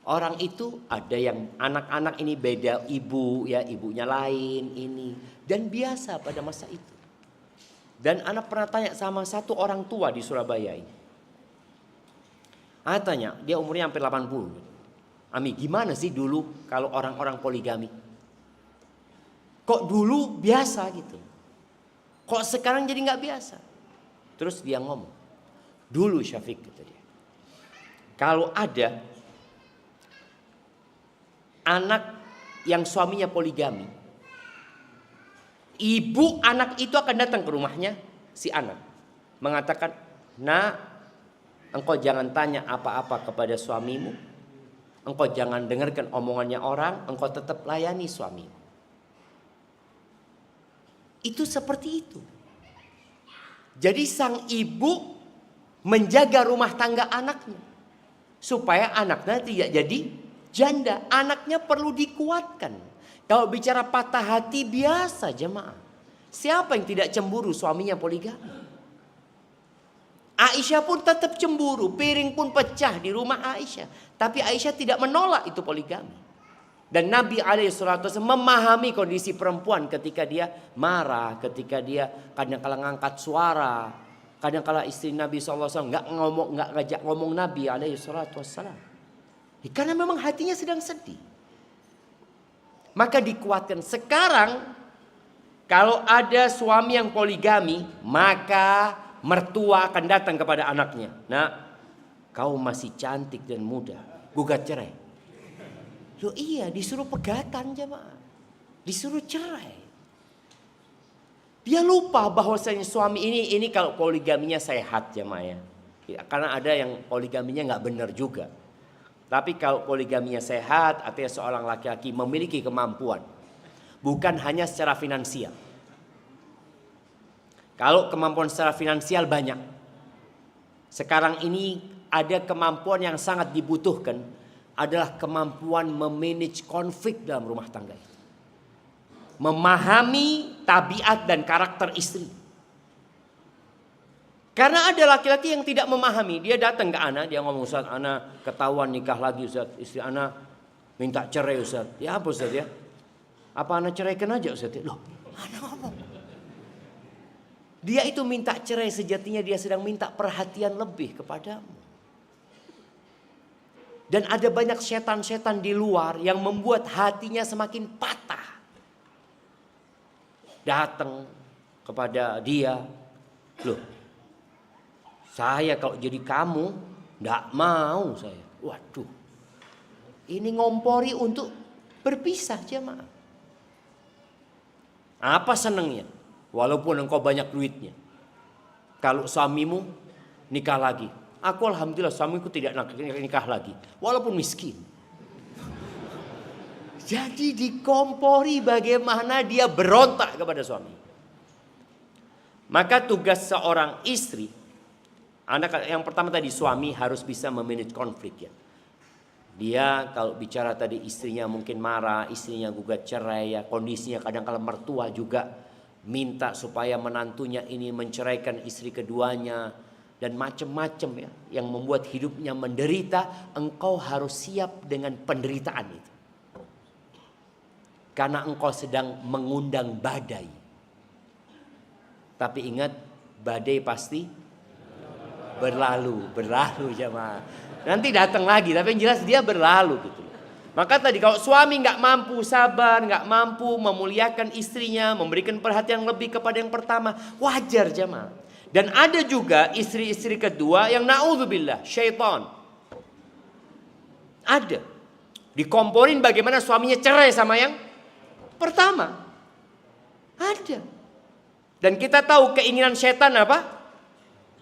Orang itu ada yang anak-anak ini beda ibu, ya ibunya lain ini. Dan biasa pada masa itu. Dan anak pernah tanya sama satu orang tua di Surabaya ini. Anak tanya, dia umurnya hampir 80. Ami, gimana sih dulu kalau orang-orang poligami? Kok dulu biasa gitu? Kok sekarang jadi nggak biasa? Terus dia ngomong, dulu Syafiq kata dia, kalau ada anak yang suaminya poligami, ibu anak itu akan datang ke rumahnya si anak, mengatakan, "Nak, engkau jangan tanya apa-apa kepada suamimu, engkau jangan dengarkan omongannya orang, engkau tetap layani suamimu." Itu seperti itu. Jadi sang ibu menjaga rumah tangga anaknya supaya anaknya tidak jadi janda. Anaknya perlu dikuatkan. Kalau bicara patah hati biasa jemaah. Siapa yang tidak cemburu suaminya poligami? Aisyah pun tetap cemburu. Piring pun pecah di rumah Aisyah. Tapi Aisyah tidak menolak itu poligami. Dan Nabi SAW memahami kondisi perempuan ketika dia marah. Ketika dia kadang-kala ngangkat suara. Kadang-kala istri Nabi SAW nggak ngajak ngomong Nabi SAW. Karena memang hatinya sedang sedih. Maka dikuatkan. Sekarang kalau ada suami yang poligami, maka mertua akan datang kepada anaknya. Nah, kau masih cantik dan muda, gugat cerai. Loh iya, disuruh pegatan jemaah. Disuruh cerai. Dia lupa bahwasanya suami ini kalau poligaminya sehat jemaah ya. Karena ada yang poligaminya nggak benar juga. Tapi kalau poligaminya sehat, artinya seorang laki-laki memiliki kemampuan. Bukan hanya secara finansial. Kalau kemampuan secara finansial banyak. Sekarang ini ada kemampuan yang sangat dibutuhkan. Adalah kemampuan memanage konflik dalam rumah tangga itu. Memahami tabiat dan karakter istri. Karena ada laki-laki yang tidak memahami. Dia datang ke ana, dia ngomong, "Ustaz, ana ketahuan nikah lagi Ustaz. Istri ana minta cerai Ustaz." "Ya apa Ustaz ya?" "Apa ana ceraikan aja Ustaz?" "Loh, ana ngomong." Dia itu minta cerai, sejatinya dia sedang minta perhatian lebih kepadamu. Dan ada banyak setan-setan di luar yang membuat hatinya semakin patah. Datang kepada dia, "Loh, saya kalau jadi kamu, enggak mau saya." Waduh. Ini ngompori untuk berpisah jemaah. Apa senangnya? Walaupun engkau banyak duitnya. Kalau suamimu nikah lagi. Aku alhamdulillah suamiku tidak nikah lagi. Walaupun miskin. Jadi dikompori bagaimana dia berontak kepada suami. Maka tugas seorang istri, anak yang pertama tadi suami harus bisa memanage konflik ya. Dia kalau bicara tadi istrinya mungkin marah, istrinya gugat cerai ya, kondisinya kadang-kala mertua juga minta supaya menantunya ini menceraikan istri keduanya dan macam-macam ya yang membuat hidupnya menderita. Engkau harus siap dengan penderitaan itu. Karena engkau sedang mengundang badai. Tapi ingat, badai pasti berlalu jemaah. Nanti datang lagi, tapi yang jelas dia berlalu gitu. Maka tadi kalau suami nggak mampu sabar, nggak mampu memuliakan istrinya, memberikan perhatian lebih kepada yang pertama, wajar jemaah. Dan ada juga istri-istri kedua yang naudzubillah, syaitan. Ada. Dikomporin bagaimana suaminya cerai sama yang pertama. Ada. Dan kita tahu keinginan setan apa?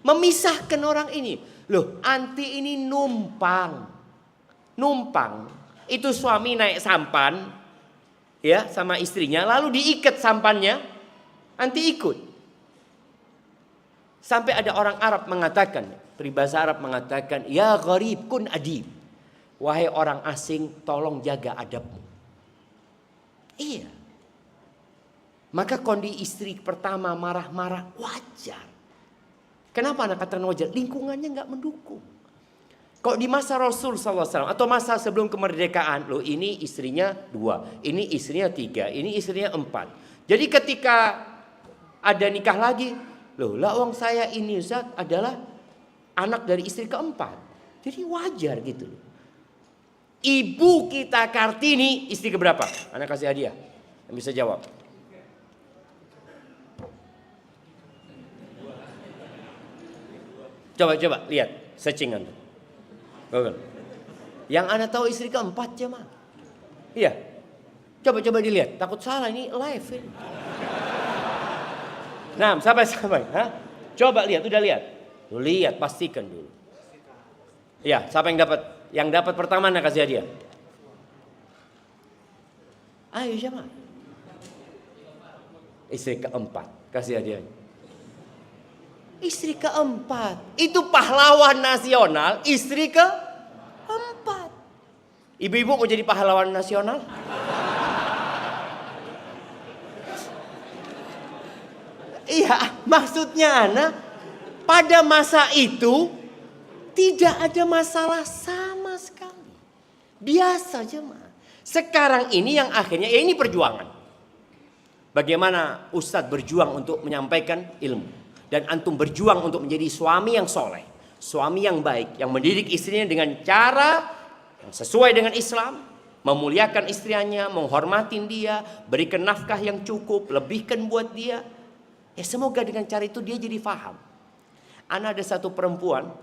Memisahkan orang ini. Loh, anti ini numpang. Itu suami naik sampan ya sama istrinya, lalu diikat sampannya, anti ikut. Sampai ada orang Arab mengatakan, peribahasa Arab mengatakan, ya gharib kun adib. Wahai orang asing, tolong jaga adabmu. Iya. Maka kondisi istri pertama marah-marah wajar. Kenapa anak katakan wajar? Lingkungannya nggak mendukung. Kok di masa Rasul SAW atau masa sebelum kemerdekaan, loh ini istrinya 2, ini istrinya 3, ini istrinya 4. Jadi ketika ada nikah lagi, loh lawang saya ini Ustaz adalah anak dari istri keempat. Jadi wajar gitu loh. Ibu kita Kartini istri keberapa? Anak kasih hadiah. Yang bisa jawab. Coba lihat searching Anda. Google. Yang Anda tahu istri keempat jemaah. Iya. Coba dilihat. Takut salah ini live ini. Nah, sampai. Hah? Coba lihat, udah lihat. Lu lihat, pastikan dulu. Iya, siapa yang dapat? Yang dapat pertama Anda kasih hadiah. Ayo jemaah. Istri keempat, kasih hadiahnya. Istri keempat. Itu pahlawan nasional, istri keempat. Ibu-ibu mau jadi pahlawan nasional? Iya, maksudnya Ana, pada masa itu tidak ada masalah sama sekali. Biasa jemaah. Sekarang ini yang akhirnya, ya ini perjuangan. Bagaimana Ustadz berjuang untuk menyampaikan ilmu. Dan antum berjuang untuk menjadi suami yang soleh. Suami yang baik. Yang mendidik istrinya dengan cara yang sesuai dengan Islam. Memuliakan istrinya, menghormatin dia. Berikan nafkah yang cukup, lebihkan buat dia. Ya semoga dengan cara itu dia jadi faham. Ana ada satu perempuan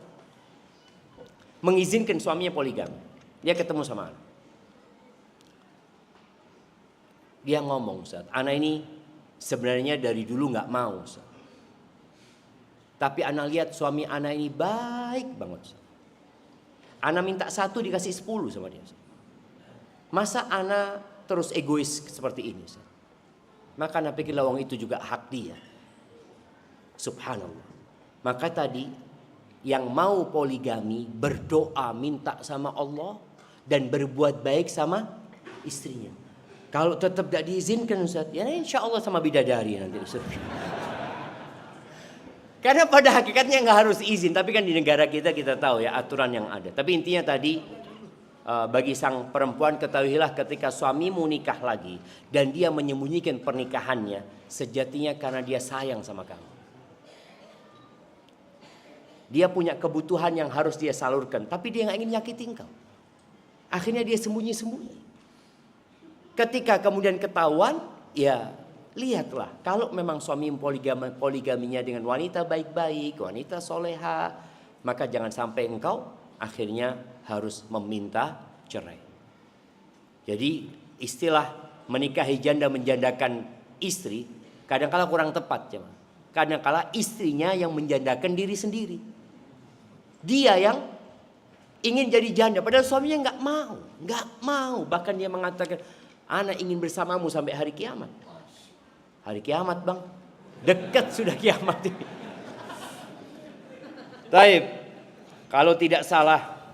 mengizinkan suaminya poligami. Dia ketemu sama Ana. Dia ngomong, Ustaz, Ana ini sebenarnya dari dulu gak mau, Ustaz. Tapi Ana lihat suami Ana ini baik banget. Ana minta 1 dikasih 10 sama dia. Masa Ana terus egois seperti ini? Maka Ana pikir lawang itu juga hak dia. Subhanallah. Maka tadi yang mau poligami berdoa minta sama Allah dan berbuat baik sama istrinya. Kalau tetap tidak diizinkan Ustaz, ya insya Allah sama bidadari nanti. Karena pada hakikatnya nggak harus izin, tapi kan di negara kita tahu ya aturan yang ada. Tapi intinya tadi bagi sang perempuan ketahuilah ketika suamimu nikah lagi dan dia menyembunyikan pernikahannya, sejatinya karena dia sayang sama kamu. Dia punya kebutuhan yang harus dia salurkan, tapi dia nggak ingin nyakiti engkau. Akhirnya dia sembunyi-sembunyi. Ketika kemudian ketahuan, ya lihatlah, kalau memang suami poligaminya dengan wanita baik-baik, wanita soleha, maka jangan sampai engkau akhirnya harus meminta cerai. Jadi istilah menikahi janda menjandakan istri kadang-kala kurang tepat. Kadang-kala istrinya yang menjandakan diri sendiri. Dia yang ingin jadi janda, padahal suaminya nggak mau. Bahkan dia mengatakan, anak ingin bersamamu sampai hari kiamat. Hari kiamat bang, dekat sudah kiamat ini. Taib, kalau tidak salah,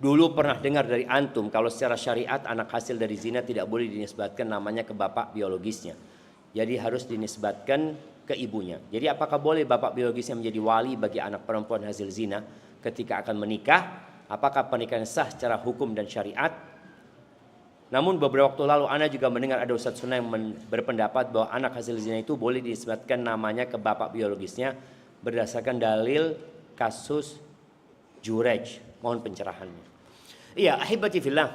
dulu pernah dengar dari antum kalau secara syariat anak hasil dari zina tidak boleh dinisbatkan namanya ke bapak biologisnya. Jadi harus dinisbatkan ke ibunya. Jadi apakah boleh bapak biologisnya menjadi wali bagi anak perempuan hasil zina ketika akan menikah? Apakah pernikahan sah secara hukum dan syariat? Namun beberapa waktu lalu Ana juga mendengar ada Ustadz Sunnah yang berpendapat bahwa anak hasil zina itu boleh dinisbatkan namanya ke bapak biologisnya. berdasarkan dalil kasus Jurej. Mohon pencerahannya. Iya, ahibati fillah.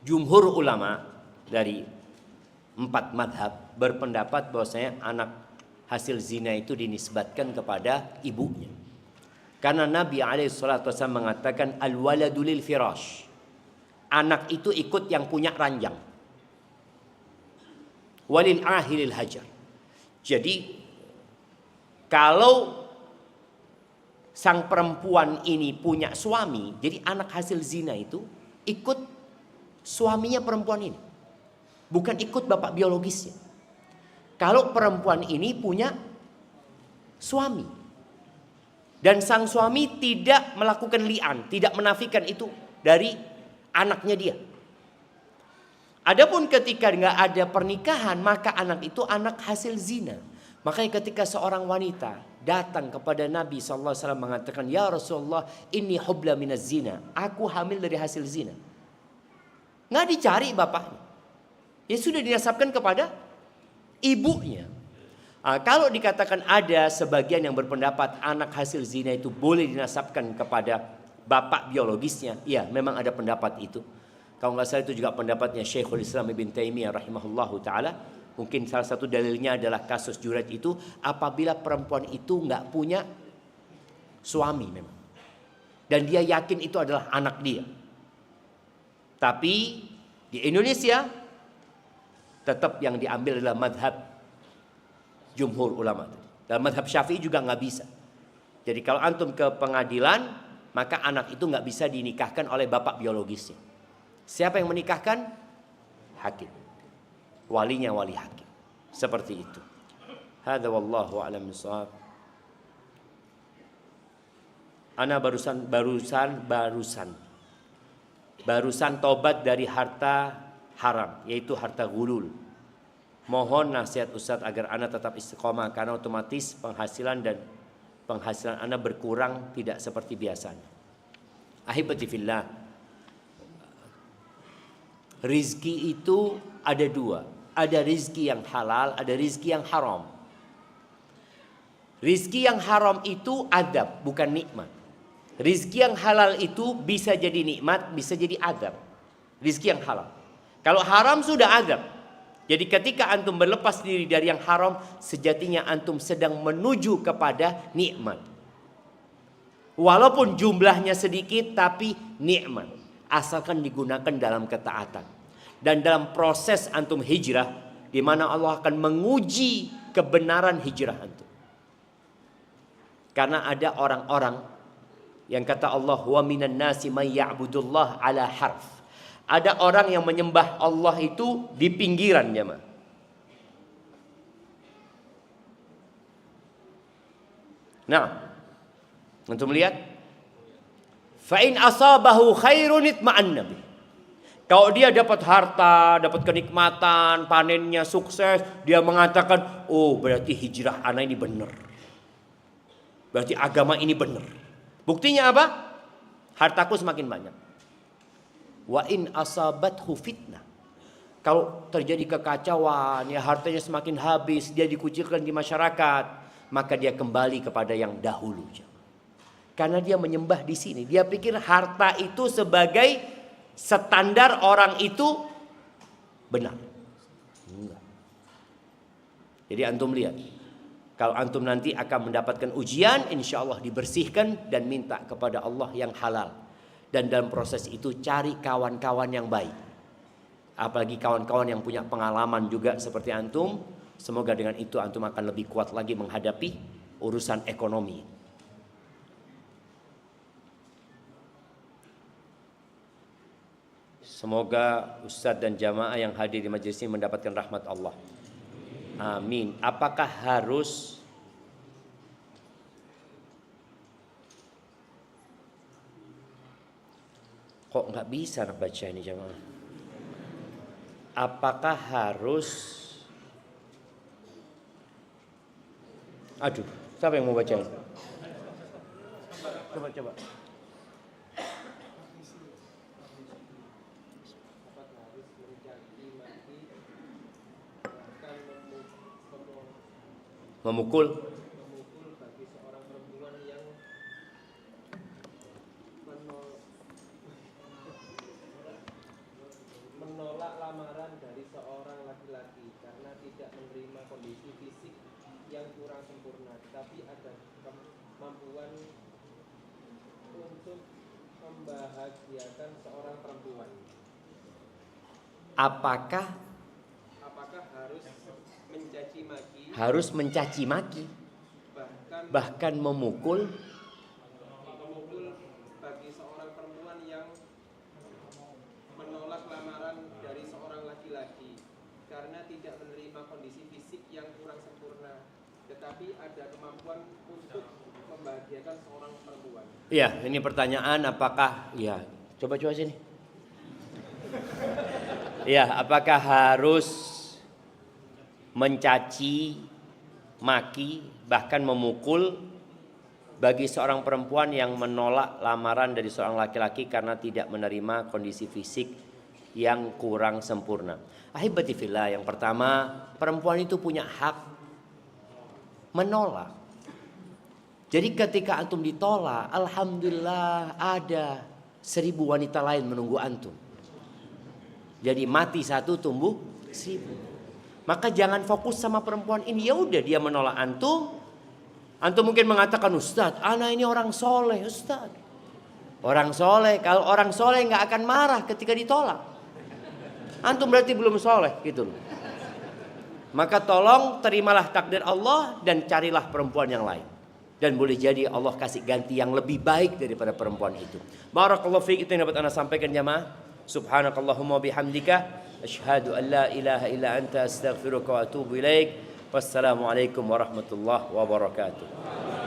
Jumhur ulama dari 4 madhab berpendapat bahwasanya anak hasil zina itu dinisbatkan kepada ibunya. Karena Nabi SAW mengatakan al-waladu lil firash. Anak itu ikut yang punya ranjang. Walil ahilil hajar. Jadi kalau sang perempuan ini punya suami, jadi anak hasil zina itu ikut suaminya perempuan ini. Bukan ikut bapak biologisnya. Kalau perempuan ini punya suami. Dan sang suami tidak melakukan li'an, tidak menafikan itu dari anaknya dia. Adapun ketika nggak ada pernikahan, maka anak itu anak hasil zina. Makanya ketika seorang wanita datang kepada Nabi SAW mengatakan, ya Rasulullah, inni hubla minaz zina. Aku hamil dari hasil zina. Nggak dicari bapaknya. Ya sudah dinasabkan kepada ibunya. Kalau dikatakan ada sebagian yang berpendapat anak hasil zina itu boleh dinasabkan kepada bapak biologisnya. Ya memang ada pendapat itu. Kalau nggak salah itu juga pendapatnya Syekhul Islam Ibn Taimiyah rahimahullahu ta'ala. Mungkin salah satu dalilnya adalah kasus Jurej itu apabila perempuan itu nggak punya suami memang. Dan dia yakin itu adalah anak dia. Tapi di Indonesia tetap yang diambil adalah madhab jumhur ulama. Dalam madhab Syafi'i juga nggak bisa. Jadi kalau antum ke pengadilan, maka anak itu nggak bisa dinikahkan oleh bapak biologisnya. Siapa yang menikahkan? Hakim. Walinya wali hakim. Seperti itu. Hadza wallahu a'lam bishawab. Ana barusan tobat dari harta haram, yaitu harta gulul. Mohon nasihat Ustadz agar ana tetap istiqomah karena otomatis penghasilan ana berkurang tidak seperti biasanya. Ahibati fillah. Rizki itu ada 2. Ada rizki yang halal, ada rizki yang haram. Rizki yang haram itu adab, bukan nikmat. Rizki yang halal itu bisa jadi nikmat, bisa jadi adab. Rizki yang halal. Kalau haram sudah adab. Jadi ketika antum berlepas diri dari yang haram, sejatinya antum sedang menuju kepada nikmat. Walaupun jumlahnya sedikit, tapi nikmat. Asalkan digunakan dalam ketaatan. Dan dalam proses antum hijrah, di mana Allah akan menguji kebenaran hijrah antum. Karena ada orang-orang yang kata Allah, wa minan nasi may ya'budullah ala harf. Ada orang yang menyembah Allah itu di pinggiran jemaah. Nah, antum lihat, fa in asabahu khairun itma'anna bih. Kalau dia dapat harta, dapat kenikmatan, panennya sukses, dia mengatakan, oh berarti hijrah anak ini benar. Berarti agama ini benar. Buktinya apa? Hartaku semakin banyak. Wa in asabathu fitnah. Kalau terjadi kekacauan, ya hartanya semakin habis, dia dikucilkan di masyarakat, maka dia kembali kepada yang dahulu. Karena dia menyembah di sini, dia pikir harta itu sebagai standar orang itu benar. Enggak. Jadi antum lihat, kalau antum nanti akan mendapatkan ujian, insya Allah dibersihkan dan minta kepada Allah yang halal. Dan dalam proses itu cari kawan-kawan yang baik. Apalagi kawan-kawan yang punya pengalaman juga seperti antum. Semoga dengan itu antum akan lebih kuat lagi menghadapi urusan ekonomi. Semoga Ustadz dan jamaah yang hadir di majelis ini mendapatkan rahmat Allah. Amin. Apakah harus kok nggak bisa nak baca ini jamaah? Apakah harus? Aduh, siapa yang mau baca ini? Coba. Memukul untuk membahagiakan seorang perempuan? Apakah harus mencaci maki, bahkan memukul bagi seorang perempuan yang menolak lamaran dari seorang laki-laki karena tidak menerima kondisi fisik yang kurang sempurna, tetapi ada kemampuan untuk membahagiakan seorang perempuan? Ya, ini pertanyaan apakah ya, coba sini. Ya, apakah harus mencaci maki bahkan memukul bagi seorang perempuan yang menolak lamaran dari seorang laki-laki karena tidak menerima kondisi fisik yang kurang sempurna? Ahibati fillah, yang pertama, perempuan itu punya hak menolak. Jadi ketika antum ditolak, alhamdulillah ada 1000 wanita lain menunggu antum. Jadi mati satu tumbuh 1000. Maka jangan fokus sama perempuan ini. Ya udah, dia menolak antum. Antum mungkin mengatakan, Ustadz, ana ini orang soleh. Ustadz, orang soleh, kalau orang soleh nggak akan marah ketika ditolak. Antum berarti belum soleh gitu loh. Maka tolong terimalah takdir Allah dan carilah perempuan yang lain. Dan boleh jadi Allah kasih ganti yang lebih baik daripada perempuan itu. Barakallahu fiik, itu yang dapat ana sampaikan jamaah. Subhanakallahumma bihamdika asyhadu an la ilaha illa anta astaghfiruka wa atubu ilaik. Wassalamualaikum warahmatullahi wabarakatuh.